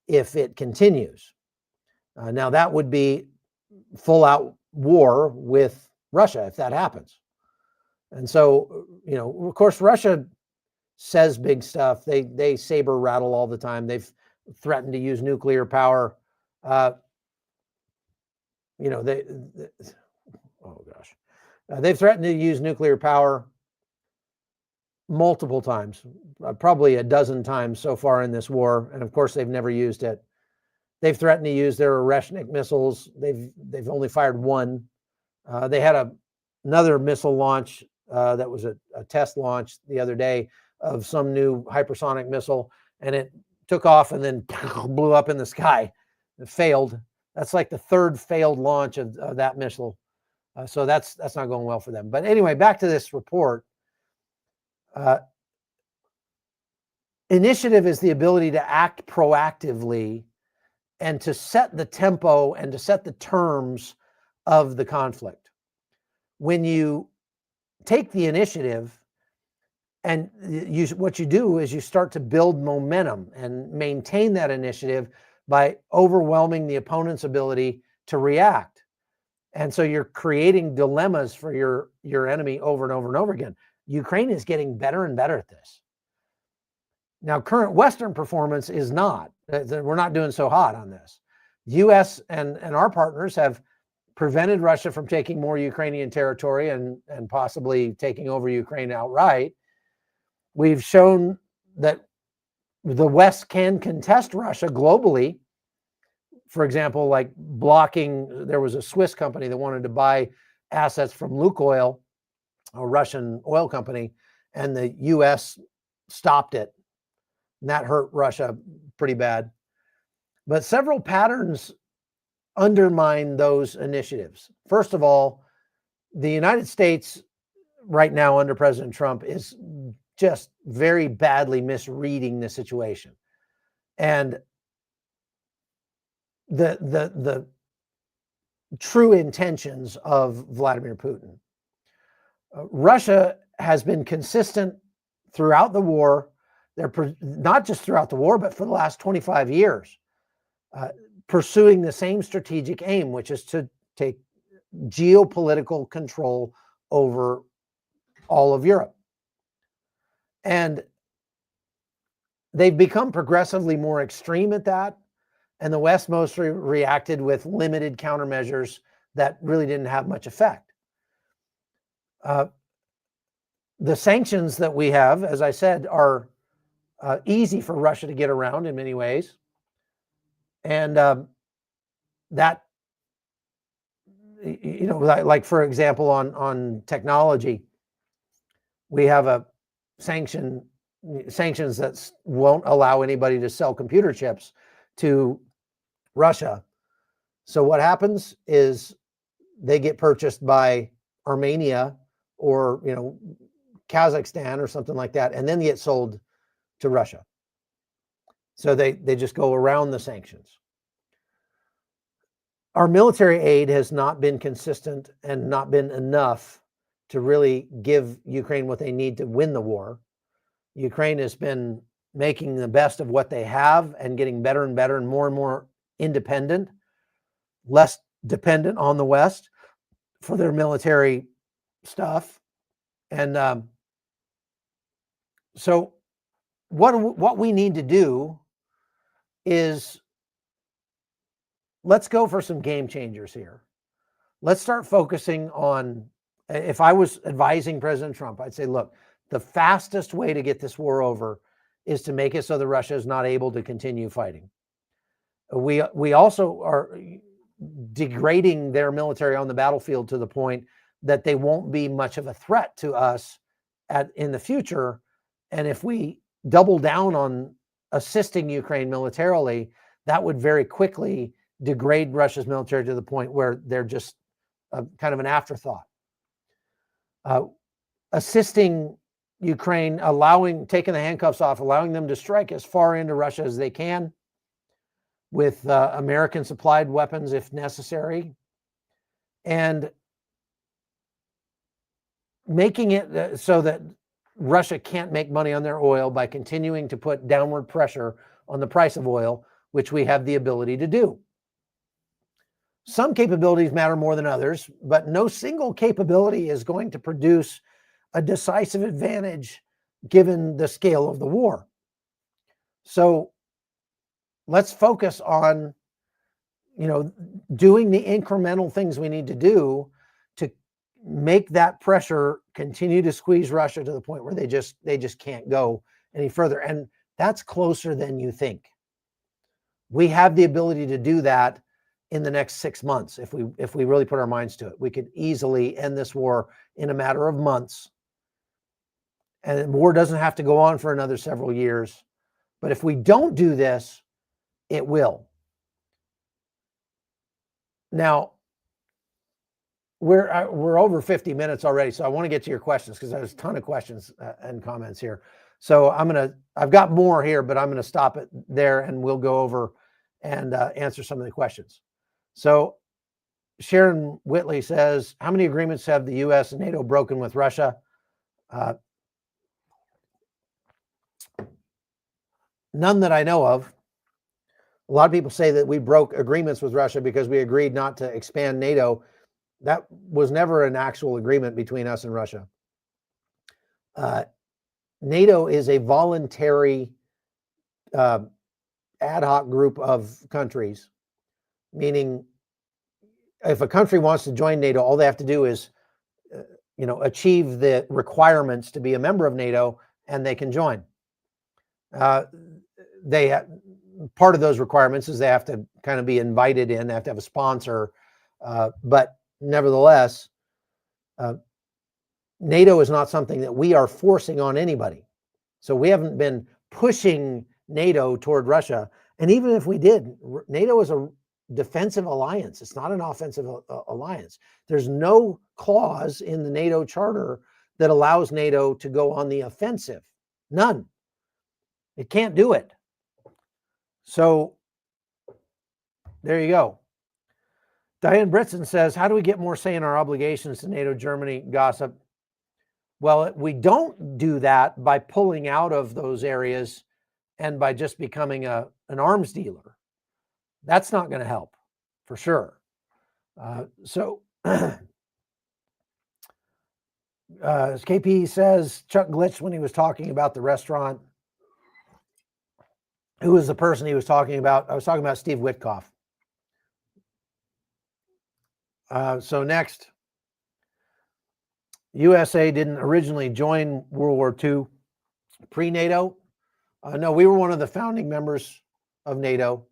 if it continues. Now, that would be full-out war with Russia if that happens. And so, of course, Russia says big stuff. They saber rattle all the time. They've threatened to use nuclear power. They've threatened to use nuclear power multiple times, probably a dozen times so far in this war. And of course, they've never used it. They've threatened to use their Oreshnik missiles. They've only fired 1. They had another missile launch that was a test launch the other day of some new hypersonic missile, and it took off and then blew up in the sky. It failed. That's like the 3rd failed launch of that missile. So that's not going well for them. But anyway, back to this report. Initiative is the ability to act proactively and to set the tempo and to set the terms of the conflict. When you take the initiative, and what you do is you start to build momentum and maintain that initiative by overwhelming the opponent's ability to react. And so you're creating dilemmas for your enemy over and over and over again. Ukraine is getting better and better at this. Now, current Western performance is not. We're not doing so hot on this. US and our partners have prevented Russia from taking more Ukrainian territory and possibly taking over Ukraine outright. We've shown that the West can contest Russia globally. For example, like blocking, there was a Swiss company that wanted to buy assets from Lukoil, a Russian oil company, and the US stopped it. And that hurt Russia pretty bad. But several patterns undermine those initiatives. First of all, the United States right now under President Trump is just very badly misreading the situation. And the true intentions of Vladimir Putin. Russia has been consistent throughout the war. They're not just throughout the war, but for the last 25 years, pursuing the same strategic aim, which is to take geopolitical control over all of Europe. And they've become progressively more extreme at that. And the West mostly reacted with limited countermeasures that really didn't have much effect. The sanctions that we have, as I said, are easy for Russia to get around in many ways. And that, like for example, on technology, we have a sanctions that won't allow anybody to sell computer chips to Russia. So what happens is they get purchased by Armenia or Kazakhstan or something like that, and then get sold to Russia. So they just go around the sanctions. Our military aid has not been consistent and not been enough to really give Ukraine what they need to win the war. Ukraine has been making the best of what they have and getting better and better and more independent, less dependent on the West for their military stuff. And so what we need to do is let's go for some game changers here. Let's start focusing on, if I was advising President Trump, I'd say, look, the fastest way to get this war over is to make it so that Russia is not able to continue fighting. We also are degrading their military on the battlefield to the point that they won't be much of a threat to us in the future. And if we double down on assisting Ukraine militarily, that would very quickly degrade Russia's military to the point where they're just kind of an afterthought. Assisting Ukraine, taking the handcuffs off, allowing them to strike as far into Russia as they can with American supplied weapons if necessary, and making it so that Russia can't make money on their oil by continuing to put downward pressure on the price of oil, which we have the ability to do. Some capabilities matter more than others, but no single capability is going to produce a decisive advantage given the scale of the war. So let's focus on, doing the incremental things we need to do to make that pressure continue to squeeze Russia to the point where they just can't go any further. And that's closer than you think. We have the ability to do that in the next 6 months if we really put our minds to it. We could easily end this war in a matter of months. And the war doesn't have to go on for another several years. But if we don't do this, it will. Now, we're over 50 minutes already, so I want to get to your questions because there's a ton of questions and comments here. So I've got more here, but I'm going to stop it there and we'll go over and answer some of the questions. So Sharon Whitley says, how many agreements have the US and NATO broken with Russia? None that I know of. A lot of people say that we broke agreements with Russia because we agreed not to expand NATO. That was never an actual agreement between us and Russia. NATO is a voluntary ad hoc group of countries, meaning if a country wants to join NATO, all they have to do is achieve the requirements to be a member of NATO and they can join. Part of those requirements is they have to kind of be invited in, they have to have a sponsor, but nevertheless, NATO is not something that we are forcing on anybody. So we haven't been pushing NATO toward Russia. And even if we did, NATO is a defensive alliance. It's not an offensive alliance. There's no clause in the NATO charter that allows NATO to go on the offensive. None. It can't do it. So there you go. Diane Britson says, how do we get more say in our obligations to NATO, Germany, gossip? Well, we don't do that by pulling out of those areas and by just becoming an arms dealer. That's not going to help, for sure. KP says, Chuck glitched when he was talking about the restaurant. Who was the person he was talking about? I was talking about Steve Witkoff. So next, USA didn't originally join World War II pre-NATO. No, we were one of the founding members of NATO.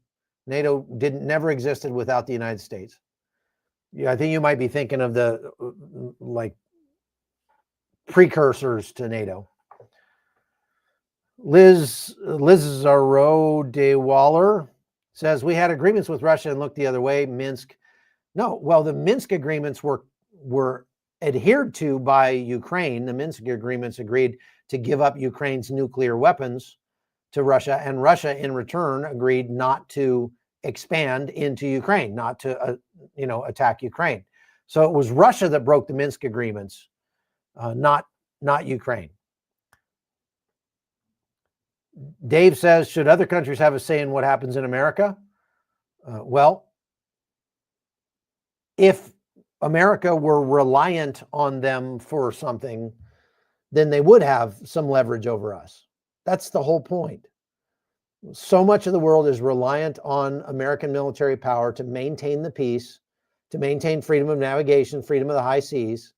NATO never existed without the United States. Yeah, I think you might be thinking of the precursors to NATO. Liz de Waller says, we had agreements with Russia and looked the other way. Minsk. No, well, the Minsk agreements were adhered to by Ukraine. The Minsk agreements agreed to give up Ukraine's nuclear weapons to Russia, and Russia in return agreed not to expand into Ukraine, not to attack Ukraine. So it was Russia that broke the Minsk agreements, not Ukraine. Dave says, should other countries have a say in what happens in America? Well, if America were reliant on them for something, then they would have some leverage over us. That's the whole point. So much of the world is reliant on American military power to maintain the peace, to maintain freedom of navigation, freedom of the high seas.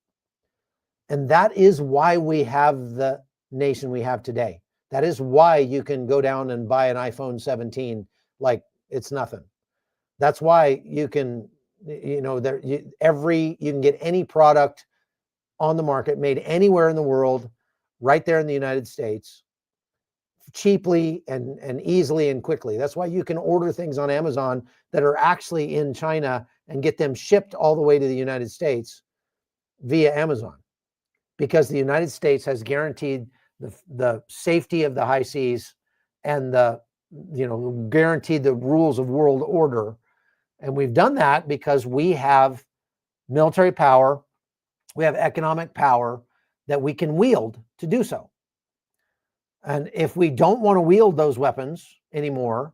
And that is why we have the nation we have today. That is why you can go down and buy an iPhone 17 like it's nothing. That's why you can, you can get any product on the market made anywhere in the world, right there in the United States, cheaply and easily and quickly. That's why you can order things on Amazon that are actually in China and get them shipped all the way to the United States via Amazon, because the United States has guaranteed the safety of the high seas and guaranteed the rules of world order. And we've done that because we have military power, we have economic power that we can wield to do so. And if we don't want to wield those weapons anymore,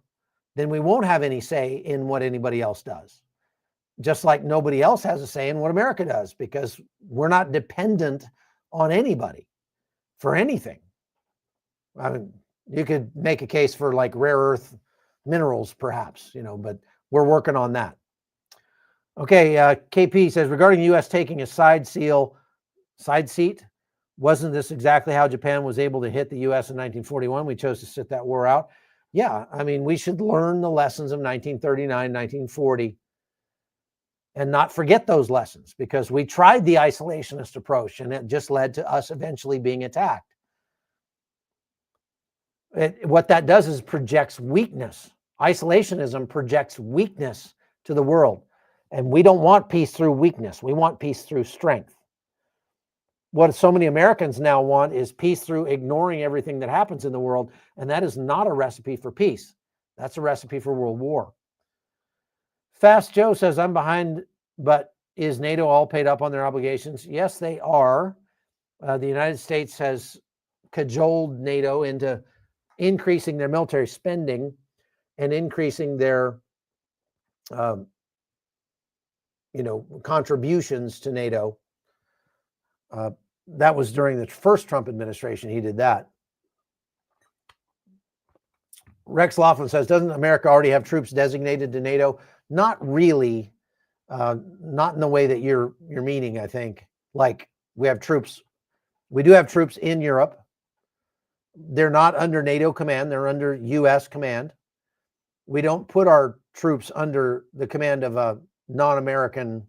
then we won't have any say in what anybody else does. Just like nobody else has a say in what America does, because we're not dependent on anybody for anything. I mean, you could make a case for like rare earth minerals, perhaps, but we're working on that. Okay, KP says, regarding the U.S. taking a side seat, wasn't this exactly how Japan was able to hit the U.S. in 1941? We chose to sit that war out. Yeah, I mean, we should learn the lessons of 1939, 1940, and not forget those lessons, because we tried the isolationist approach and it just led to us eventually being attacked. What that does is projects weakness. Isolationism projects weakness to the world. And we don't want peace through weakness. We want peace through strength. What so many Americans now want is peace through ignoring everything that happens in the world. And that is not a recipe for peace. That's a recipe for world war. Fast Joe says, I'm behind, but is NATO all paid up on their obligations? Yes, they are. The United States has cajoled NATO into increasing their military spending and increasing their contributions to NATO. That was during the first Trump administration. He did that. Rex Laughlin says, doesn't America already have troops designated to NATO? Not really. Not in the way that you're meaning, I think. Like, we have troops. We do have troops in Europe. They're not under NATO command. They're under U.S. command. We don't put our troops under the command of a non-American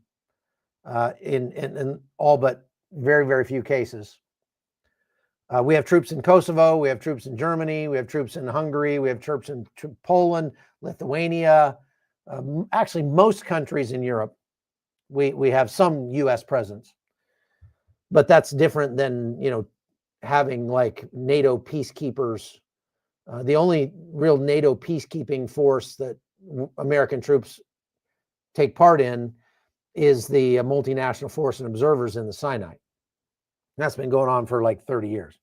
in all but very, very few cases. We have troops in Kosovo. We have troops in Germany. We have troops in Hungary. We have troops in Poland, Lithuania. Actually, most countries in Europe, we have some U.S. presence. But that's different than, having like NATO peacekeepers. The only real NATO peacekeeping force that American troops take part in is the multinational force and observers in the Sinai. That's been going on for like 30 years.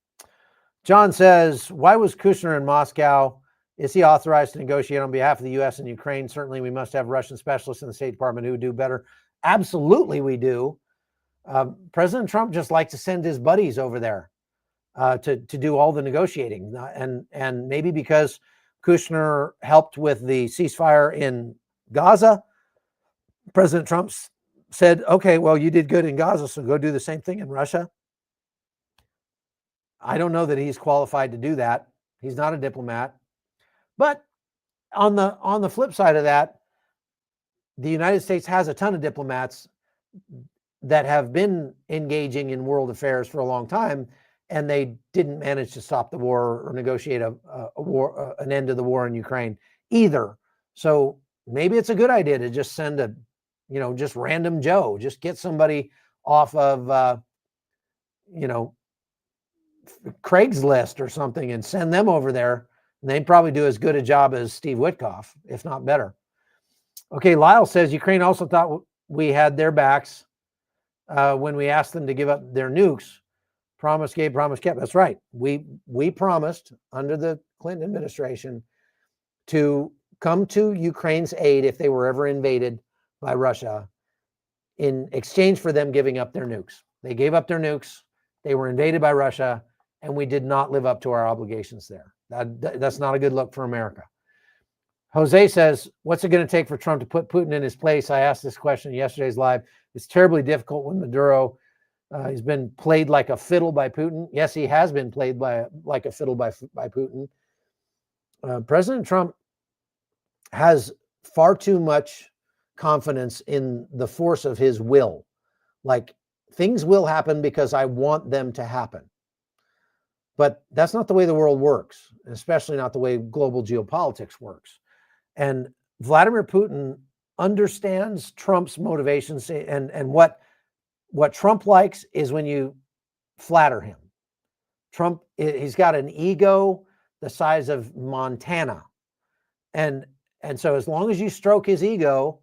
John says, why was Kushner in Moscow? Is he authorized to negotiate on behalf of the U.S. and Ukraine? Certainly, we must have Russian specialists in the State Department who do better. Absolutely, we do. President Trump just likes to send his buddies over there to do all the negotiating. And maybe because Kushner helped with the ceasefire in Gaza, President Trump said, okay, well, you did good in Gaza, so go do the same thing in Russia. I don't know that he's qualified to do that. He's not a diplomat. But on the flip side of that, the United States has a ton of diplomats that have been engaging in world affairs for a long time, and they didn't manage to stop the war or negotiate an end to the war in Ukraine either. So maybe it's a good idea to just send just random Joe, just get somebody off of, Craigslist or something and send them over there. And they'd probably do as good a job as Steve Witkoff, if not better. Okay, Lyle says Ukraine also thought we had their backs when we asked them to give up their nukes. Promise gave, promise kept. That's right. We promised under the Clinton administration to come to Ukraine's aid if they were ever invaded by Russia in exchange for them giving up their nukes. They gave up their nukes. They were invaded by Russia, and we did not live up to our obligations there. That's not a good look for America. Jose says, what's it going to take for Trump to put Putin in his place? I asked this question in yesterday's live. It's terribly difficult when Maduro He's been played like a fiddle by Putin. Yes, he has been played like a fiddle by Putin. President Trump has far too much confidence in the force of his will. Like, things will happen because I want them to happen. But that's not the way the world works, especially not the way global geopolitics works. And Vladimir Putin understands Trump's motivations, and what Trump likes is when you flatter him. Trump, he's got an ego the size of Montana. And so as long as you stroke his ego,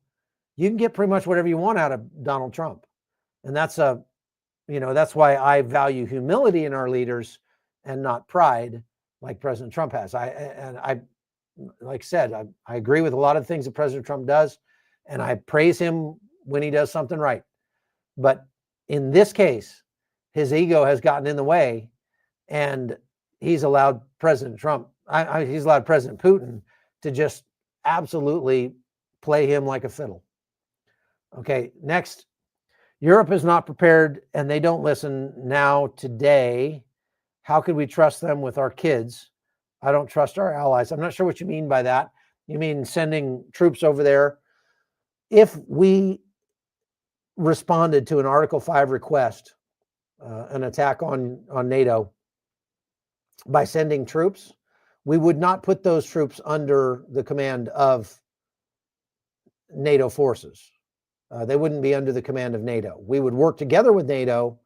you can get pretty much whatever you want out of Donald Trump. And that's why I value humility in our leaders and not pride like President Trump has. I like I said, I agree with a lot of things that President Trump does, and I praise him when he does something right. But in this case, his ego has gotten in the way, and he's allowed President Putin to just absolutely play him like a fiddle. Okay, next. Europe is not prepared, and they don't listen now today. How could we trust them with our kids? I don't trust our allies. I'm not sure what you mean by that. You mean sending troops over there? If we responded to an Article 5 request, an attack on NATO, by sending troops, we would not put those troops under the command of NATO forces. They wouldn't be under the command of NATO. We would work together with NATO.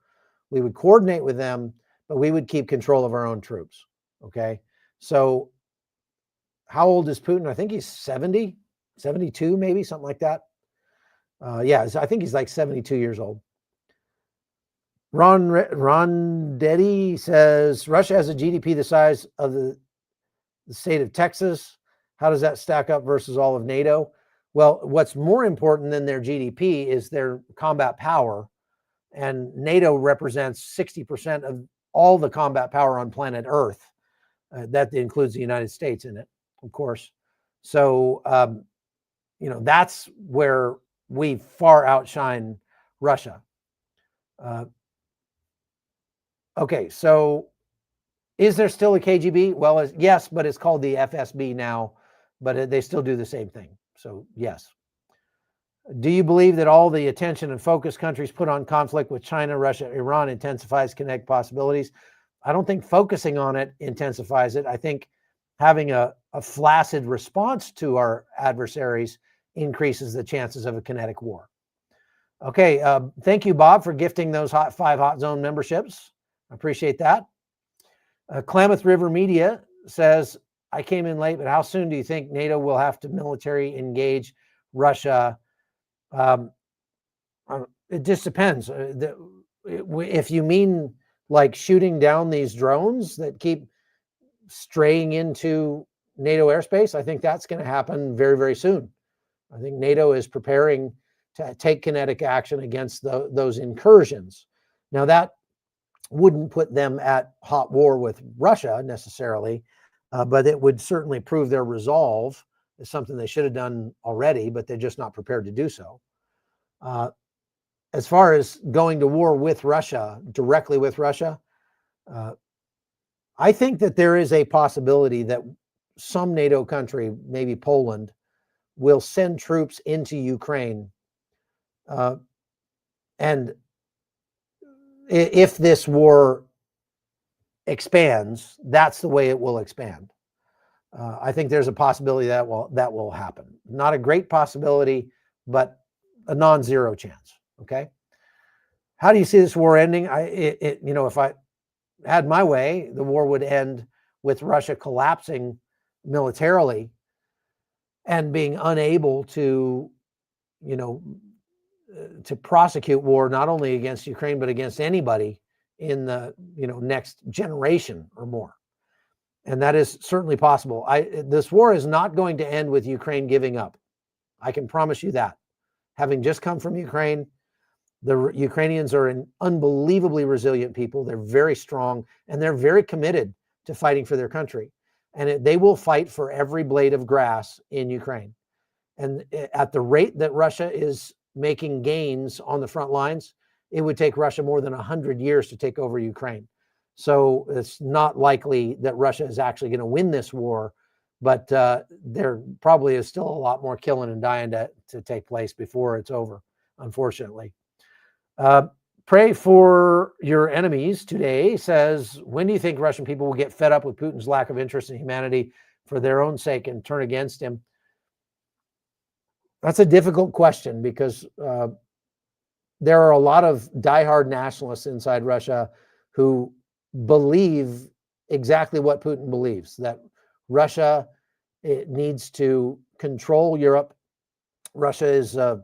We would coordinate with them, but we would keep control of our own troops. Okay. So how old is Putin? I think he's 70, 72, maybe something like that. Yeah, I think he's like 72 years old. Ron Deddy says, Russia has a GDP the size of the state of Texas. How does that stack up versus all of NATO? Well, what's more important than their GDP is their combat power. And NATO represents 60% of all the combat power on planet Earth. That includes the United States in it, of course. So, that's where we far outshine Russia. Okay, so is there still a KGB? Well, yes, but it's called the FSB now, but they still do the same thing. So, yes. Do you believe that all the attention and focus countries put on conflict with China, Russia, Iran intensifies kinetic possibilities? I don't think focusing on it intensifies it. I think having a flaccid response to our adversaries increases the chances of a kinetic war. Okay, thank you, Bob, for gifting those 5 Hot Zone memberships. I appreciate that. Klamath River Media says, I came in late, but how soon do you think NATO will have to military engage Russia? It just depends. If you mean like shooting down these drones that keep straying into NATO airspace, I think that's going to happen very, very soon. I think NATO is preparing to take kinetic action against those incursions. Now, that wouldn't put them at hot war with Russia necessarily, but it would certainly prove their resolve. Is something they should have done already, but they're just not prepared to do so. As far as going to war with Russia, directly with Russia, I think that there is a possibility that some NATO country, maybe Poland, will send troops into Ukraine. And if this war expands, that's the way it will expand. I think there's a possibility that will happen. Not a great possibility, but a non-zero chance. Okay. How do you see this war ending? If I had my way, the war would end with Russia collapsing militarily and being unable to prosecute war not only against Ukraine but against anybody in the next generation or more. And that is certainly possible. This war is not going to end with Ukraine giving up. I can promise you that. Having just come from Ukraine, the Ukrainians are an unbelievably resilient people. They're very strong, and they're very committed to fighting for their country. And they will fight for every blade of grass in Ukraine. And at the rate that Russia is making gains on the front lines, it would take Russia more than 100 years to take over Ukraine. So it's not likely that Russia is actually going to win this war, but there probably is still a lot more killing and dying to take place before it's over, unfortunately. Pray for your enemies today says, when do you think Russian people will get fed up with Putin's lack of interest in humanity for their own sake and turn against him? That's a difficult question because there are a lot of diehard nationalists inside Russia who believe exactly what Putin believes, that Russia needs to control Europe. Russia is a,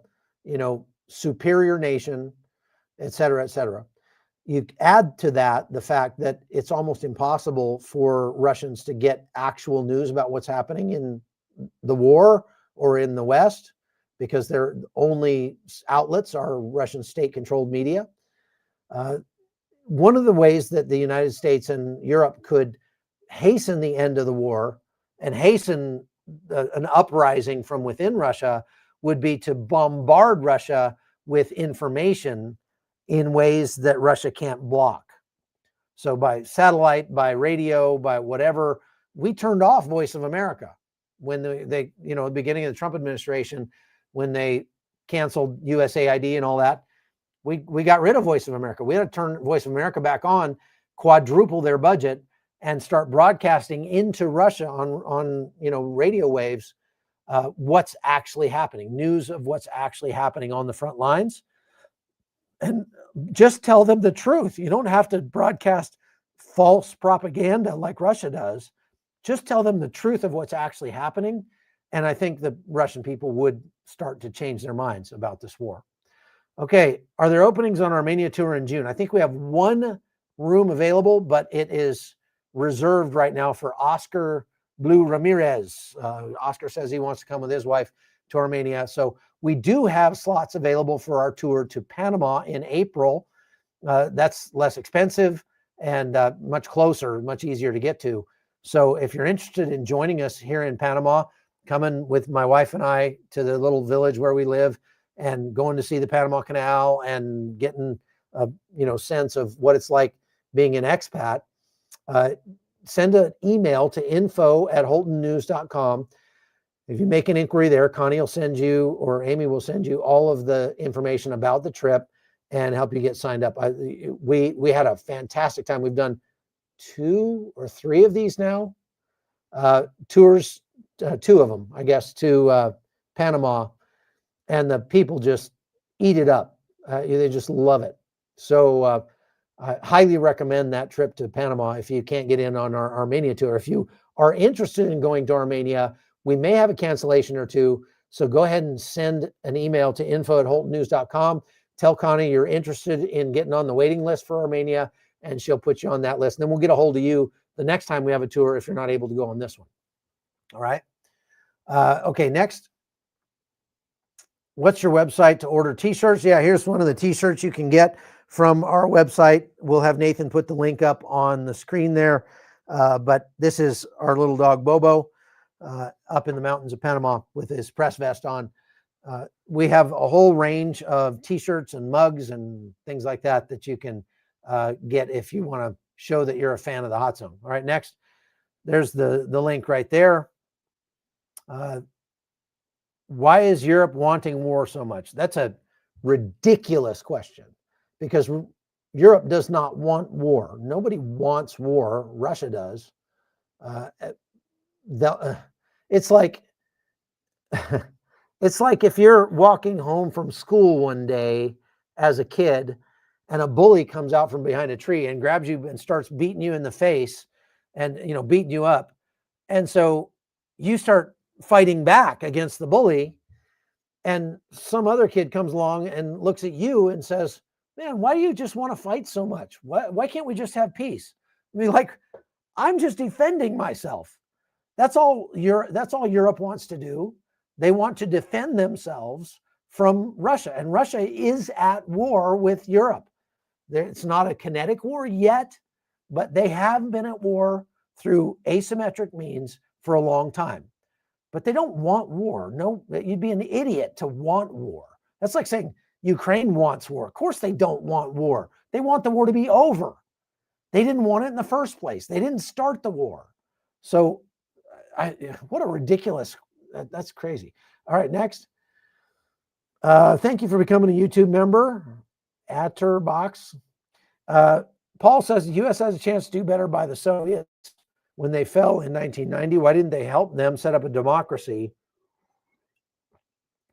superior nation, et cetera, et cetera. You add to that the fact that it's almost impossible for Russians to get actual news about what's happening in the war or in the West, because their only outlets are Russian state-controlled media. One of the ways that the United States and Europe could hasten the end of the war and hasten an uprising from within Russia would be to bombard Russia with information in ways that Russia can't block. So by satellite, by radio, by whatever, we turned off Voice of America when they at the beginning of the Trump administration, when they canceled USAID and all that, we got rid of Voice of America. We had to turn Voice of America back on, quadruple their budget, and start broadcasting into Russia on radio waves what's actually happening, news of what's actually happening on the front lines, and just tell them the truth. You don't have to broadcast false propaganda like Russia does. Just tell them the truth of what's actually happening, and I think the Russian people would start to change their minds about this war. Okay, are there openings on Armenia tour in June? I think we have one room available, but it is reserved right now for Oscar Blue Ramirez. Oscar says he wants to come with his wife to Armenia. So we do have slots available for our tour to Panama in April. That's less expensive and much closer, much easier to get to. So if you're interested in joining us here in Panama, coming with my wife and I to the little village where we live and going to see the Panama Canal and getting a sense of what it's like being an expat, send an email to info@holtonnews.com. If you make an inquiry there, Connie will send you, or Amy will send you, all of the information about the trip and help you get signed up. We had a fantastic time. We've done 2 or 3 of these now, tours, 2 of them, I guess, to Panama, and the people just eat it up. They just love it. So I highly recommend that trip to Panama if you can't get in on our Armenia tour. If you are interested in going to Armenia, we may have a cancellation or 2. So go ahead and send an email to info@holtonnews.com. Tell Connie you're interested in getting on the waiting list for Armenia, and she'll put you on that list. And then we'll get a hold of you the next time we have a tour if you're not able to go on this one. All right. Okay, next. What's your website to order t-shirts? Yeah, here's one of the t-shirts you can get from our website. We'll have Nathan put the link up on the screen there. But this is our little dog, Bobo, up in the mountains of Panama with his press vest on. We have a whole range of t-shirts and mugs and things like that that you can get if you want to show that you're a fan of the Hot Zone. All right, next. There's the link right there. Why is Europe wanting war so much? That's a ridiculous question, because Europe does not want war. Nobody wants war. Russia does. It's like it's like if you're walking home from school one day as a kid and a bully comes out from behind a tree and grabs you and starts beating you in the face and beating you up. And so you start fighting back against the bully, and some other kid comes along and looks at you and says, man, why do you just want to fight so much? Why can't we just have peace? I mean, like, I'm just defending myself. That's all Europe wants to do. They want to defend themselves from Russia, and Russia is at war with Europe. It's not a kinetic war yet, but they have been at war through asymmetric means for a long time. But they don't want war. No, you'd be an idiot to want war. That's like saying, Ukraine wants war. Of course they don't want war. They want the war to be over. They didn't want it in the first place. They didn't start the war. So what a ridiculous, that's crazy. All right, next. Thank you for becoming a YouTube member, Atterbox. Paul says the U.S. has a chance to do better by the Soviets when they fell in 1990. Why didn't they help them set up a democracy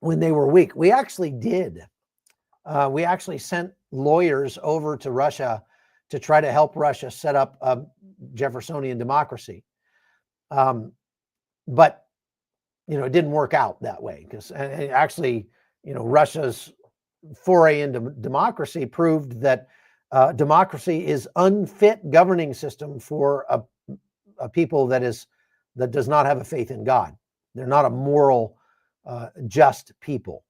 when they were weak? We actually did. We actually sent lawyers over to Russia to try to help Russia set up a Jeffersonian democracy. But, it didn't work out that way because actually, Russia's foray into democracy proved that democracy is unfit governing system for a people that does not have a faith in God. They're not a moral, just people.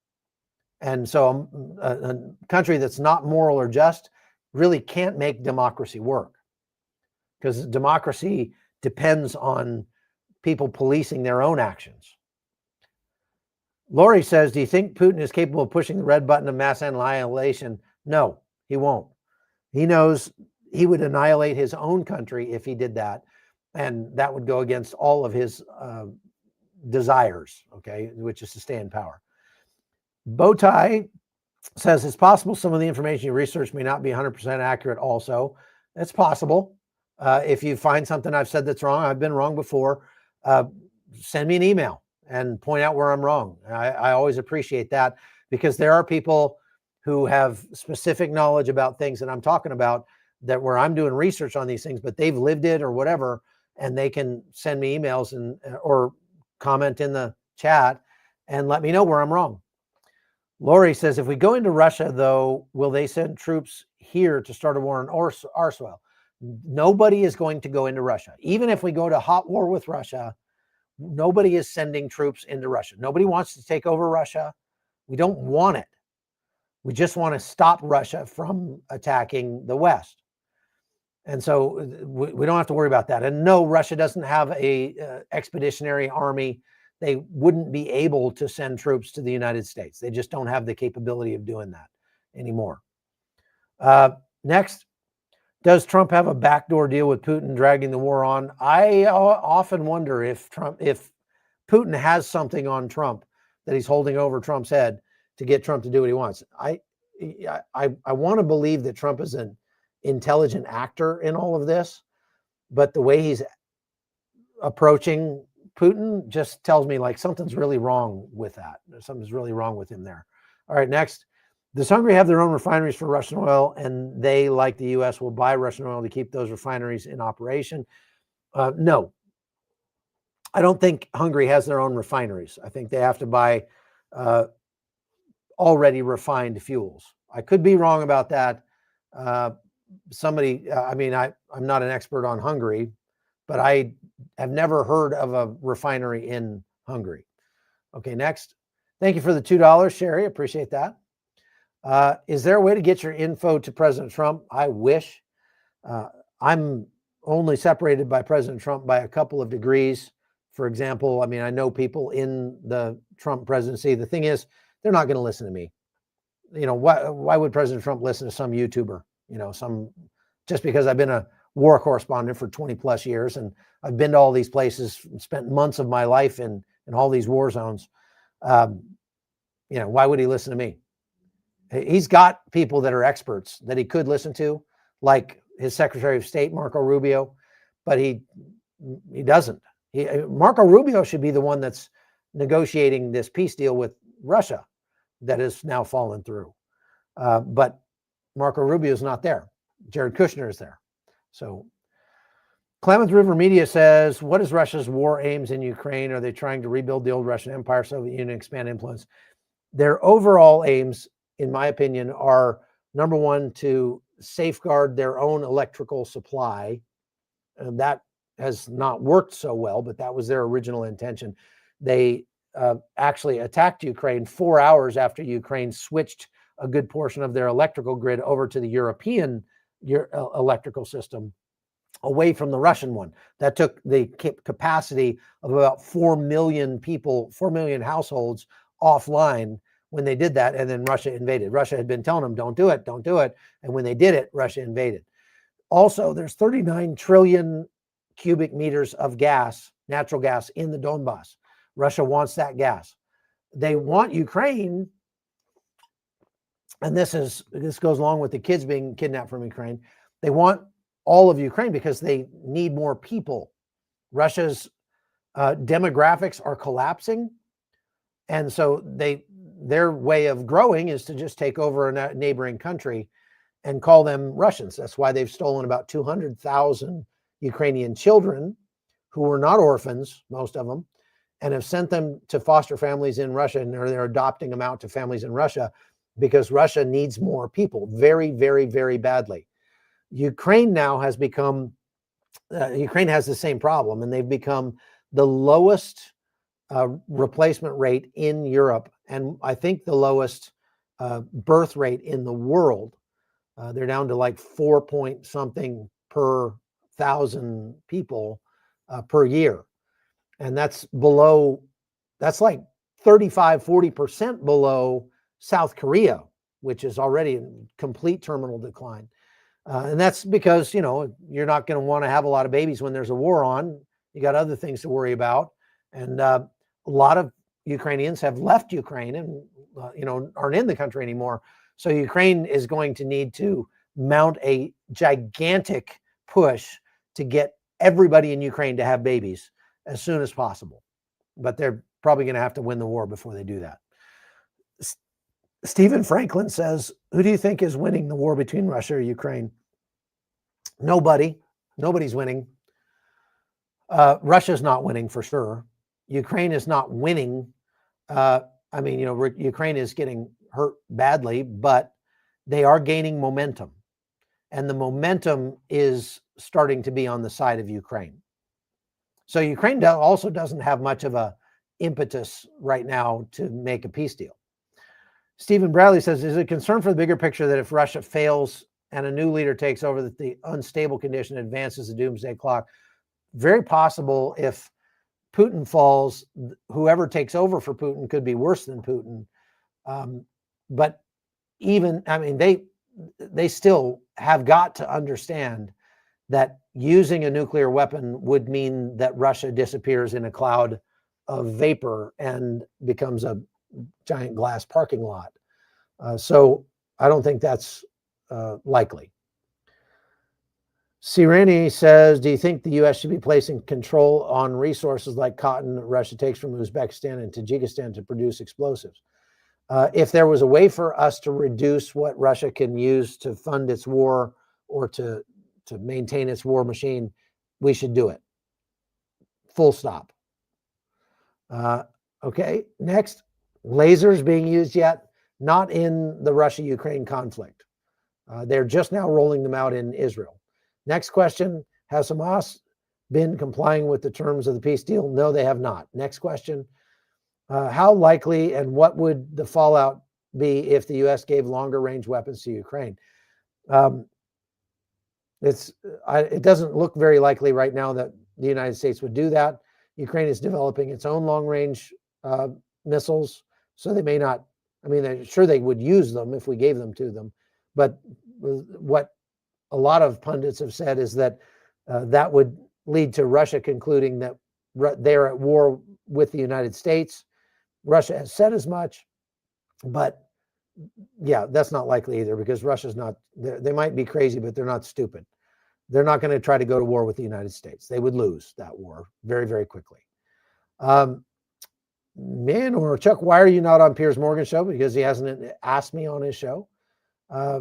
And so a country that's not moral or just really can't make democracy work, because democracy depends on people policing their own actions. Lori says, do you think Putin is capable of pushing the red button of mass annihilation? No, he won't. He knows he would annihilate his own country if he did that. And that would go against all of his desires, okay, which is to stay in power. Bowtie says, it's possible some of the information you research may not be 100% accurate also. It's possible. If you find something I've said that's wrong, I've been wrong before, send me an email and point out where I'm wrong. I always appreciate that, because there are people who have specific knowledge about things that I'm talking about, that where I'm doing research on these things, but they've lived it or whatever, and they can send me emails or comment in the chat and let me know where I'm wrong. Lori says, if we go into Russia, though, will they send troops here to start a war on our soil? Nobody is going to go into Russia. Even if we go to hot war with Russia, nobody is sending troops into Russia. Nobody wants to take over Russia. We don't want it. We just want to stop Russia from attacking the West. And so we don't have to worry about that. And no, Russia doesn't have a expeditionary army. They wouldn't be able to send troops to the United States. They just don't have the capability of doing that anymore. Next, does Trump have a backdoor deal with Putin dragging the war on? I often wonder if Putin has something on Trump that he's holding over Trump's head to get Trump to do what he wants. I want to believe that Trump is an intelligent actor in all of this, but the way he's approaching Putin just tells me like something's really wrong with that. Something's really wrong with him there. All right, next. Does Hungary have their own refineries for Russian oil, and they, like the U.S., will buy Russian oil to keep those refineries in operation? No. I don't think Hungary has their own refineries. I think they have to buy already refined fuels. I could be wrong about that. I'm not an expert on Hungary, but I have never heard of a refinery in Hungary. Okay, next. Thank you for the $2, Sherry. Appreciate that. Is there a way to get your info to President Trump? I wish. I'm only separated by President Trump by a couple of degrees. For example, I know people in the Trump presidency. The thing is, they're not going to listen to me. Why would President Trump listen to some YouTuber? Just because I've been a war correspondent for 20 plus years and I've been to all these places, spent months of my life in all these war zones. Why would he listen to me? He's got people that are experts that he could listen to, like his Secretary of State, Marco Rubio, but he doesn't. Marco Rubio should be the one that's negotiating this peace deal with Russia that has now fallen through. But Marco Rubio is not there. Jared Kushner is there. So Klamath River Media says, what is Russia's war aims in Ukraine? Are they trying to rebuild the old Russian Empire, Soviet Union, expand influence? Their overall aims, in my opinion, are number one, to safeguard their own electrical supply. And that has not worked so well, but that was their original intention. They actually attacked Ukraine 4 hours after Ukraine switched a good portion of their electrical grid over to the European electrical system away from the Russian one. That took the capacity of about 4 million people, 4 million households offline when they did that, and then Russia invaded. Russia had been telling them, don't do it, don't do it. And when they did it, Russia invaded. Also, there's 39 trillion cubic meters of gas, natural gas, in the Donbass. Russia wants that gas. They want Ukraine, and this goes along with the kids being kidnapped from Ukraine. They want all of Ukraine because they need more people. Russia's demographics are collapsing, and so their way of growing is to just take over a neighboring country and call them Russians. That's why they've stolen about 200,000 Ukrainian children who were not orphans, most of them, and have sent them to foster families in Russia, and they're adopting them out to families in Russia because Russia needs more people very, very, very badly. Ukraine now has become, Ukraine has the same problem, and they've become the lowest replacement rate in Europe, and I think the lowest birth rate in the world. They're down to like 4 point something per 1,000 people per year. And that's below, that's like 35-40% below South Korea, which is already in complete terminal decline. And that's because, you're not going to want to have a lot of babies when there's a war on. You got other things to worry about. And a lot of Ukrainians have left Ukraine and, aren't in the country anymore. So Ukraine is going to need to mount a gigantic push to get everybody in Ukraine to have babies as soon as possible. But they're probably going to have to win the war before they do that. Stephen Franklin says, who do you think is winning the war between Russia or Ukraine? Nobody. Nobody's winning. Russia's not winning for sure. Ukraine is not winning. Ukraine is getting hurt badly, but they are gaining momentum. And the momentum is starting to be on the side of Ukraine. So Ukraine also doesn't have much of a impetus right now to make a peace deal. Stephen Bradley says, is it concern for the bigger picture that if Russia fails and a new leader takes over, that the unstable condition advances the doomsday clock? Very possible. If Putin falls, whoever takes over for Putin could be worse than Putin. But they still have got to understand that using a nuclear weapon would mean that Russia disappears in a cloud of vapor and becomes a giant glass parking lot. So I don't think that's likely. Sireni says, do you think the U.S. should be placing control on resources like cotton that Russia takes from Uzbekistan and Tajikistan to produce explosives? If there was a way for us to reduce what Russia can use to fund its war or to maintain its war machine, we should do it. Full stop. Okay, next. Lasers being used yet? Not in the Russia-Ukraine conflict. They're just now rolling them out in Israel. Next question, has Hamas been complying with the terms of the peace deal? No, they have not. Next question, how likely and what would the fallout be if the U.S. gave longer range weapons to Ukraine? It doesn't look very likely right now that the United States would do that. Ukraine is developing its own long range missiles, so they may not, I'm sure they would use them if we gave them to them. But what a lot of pundits have said is that that would lead to Russia concluding that they're at war with the United States. Russia has said as much, but yeah, that's not likely either, because Russia's not, they might be crazy, but they're not stupid. They're not going to try to go to war with the United States. They would lose that war very, very quickly. Man, or Chuck, why are you not on Piers Morgan's show? Because he hasn't asked me on his show. I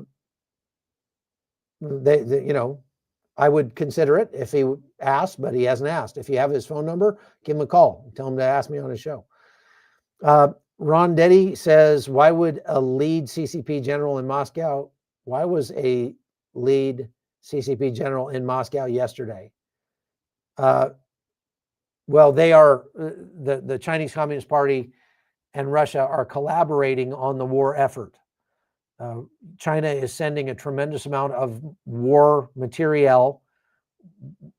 would consider it if he asked, but he hasn't asked. If you have his phone number, give him a call. Tell him to ask me on his show. Ron Deddy says, why would a lead CCP general in Moscow, why was a lead CCP general in Moscow yesterday? Well, they are, the Chinese Communist Party and Russia are collaborating on the war effort. China is sending a tremendous amount of war materiel,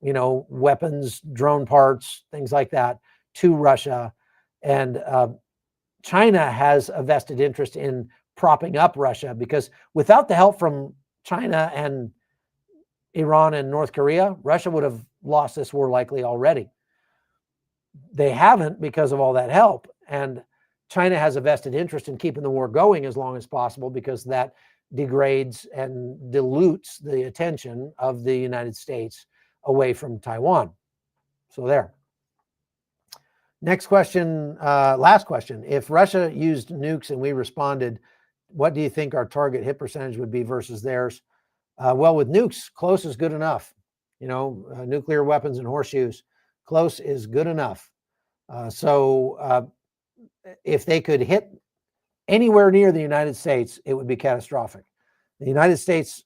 weapons, drone parts, things like that, to Russia. And China has a vested interest in propping up Russia, because without the help from China and Iran and North Korea, Russia would have lost this war likely already. They haven't because of all that help. And China has a vested interest in keeping the war going as long as possible, because that degrades and dilutes the attention of the United States away from Taiwan. So there. Next question, last question. If Russia used nukes and we responded, what do you think our target hit percentage would be versus theirs? Well, with nukes, close is good enough. You know, nuclear weapons and horseshoes, close is good enough. So if they could hit anywhere near the United States, it would be catastrophic. The United States,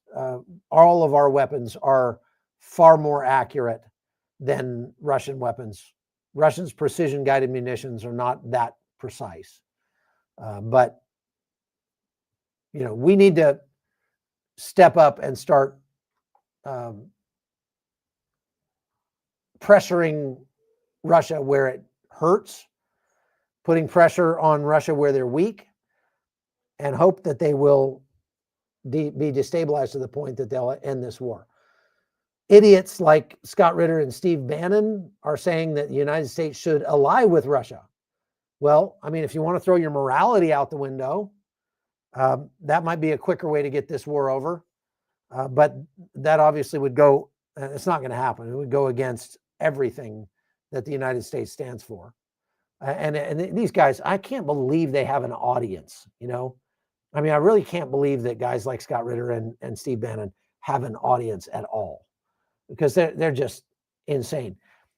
all of our weapons are far more accurate than Russian weapons. Russians' precision-guided munitions are not that precise. But, you know, we need to step up and start pressuring Russia where it hurts, putting pressure on Russia where they're weak, and hope that they will be destabilized to the point that they'll end this war. Idiots like Scott Ritter and Steve Bannon are saying that the United States should ally with Russia. Well, I mean, if you want to throw your morality out the window, that might be a quicker way to get this war over. But that obviously would go, it's not going to happen. It would go against everything that the United States stands for. And these guys, I can't believe they have an audience, you know? I mean, I really can't believe that guys like Scott Ritter and Steve Bannon have an audience at all, because they're just insane.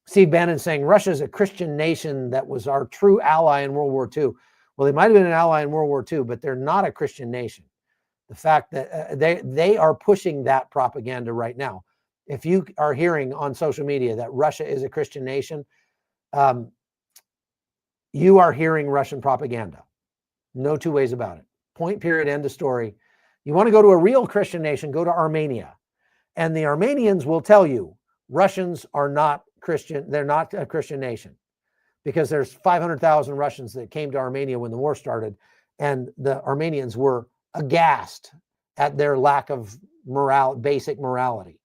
Steve Bannon saying Russia is a Christian nation that was our true ally in World War II. Well, they might have been an ally in World War II, but they're not a Christian nation. The fact that they are pushing that propaganda right now. If you are hearing on social media that Russia is a Christian nation, you are hearing Russian propaganda. No two ways about it. Point, period, end of story. You want to go to a real Christian nation, go to Armenia. And the Armenians will tell you Russians are not Christian. They're not a Christian nation, because there's 500,000 Russians that came to Armenia when the war started. And the Armenians were aghast at their lack of basic morality.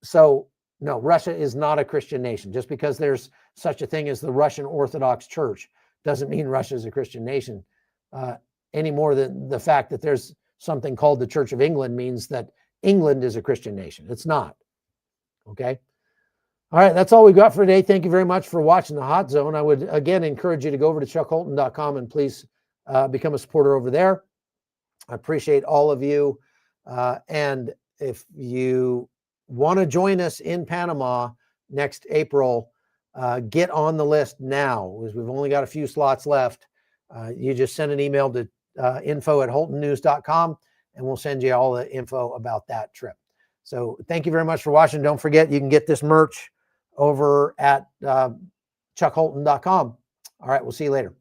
So no, Russia is not a Christian nation. Just because there's such a thing as the Russian Orthodox Church doesn't mean Russia is a Christian nation, any more than the fact that there's something called the Church of England means that England is a Christian nation. It's not. Okay. All right. That's all we got for today. Thank you very much for watching the Hot Zone. I would again encourage you to go over to chuckholton.com and please become a supporter over there. I appreciate all of you. And if you want to join us in Panama next April, get on the list now, because we've only got a few slots left. You just send an email to info@holtonnews.com and we'll send you all the info about that trip. So thank you very much for watching. Don't forget, you can get this merch over at chuckholton.com. All right, we'll see you later.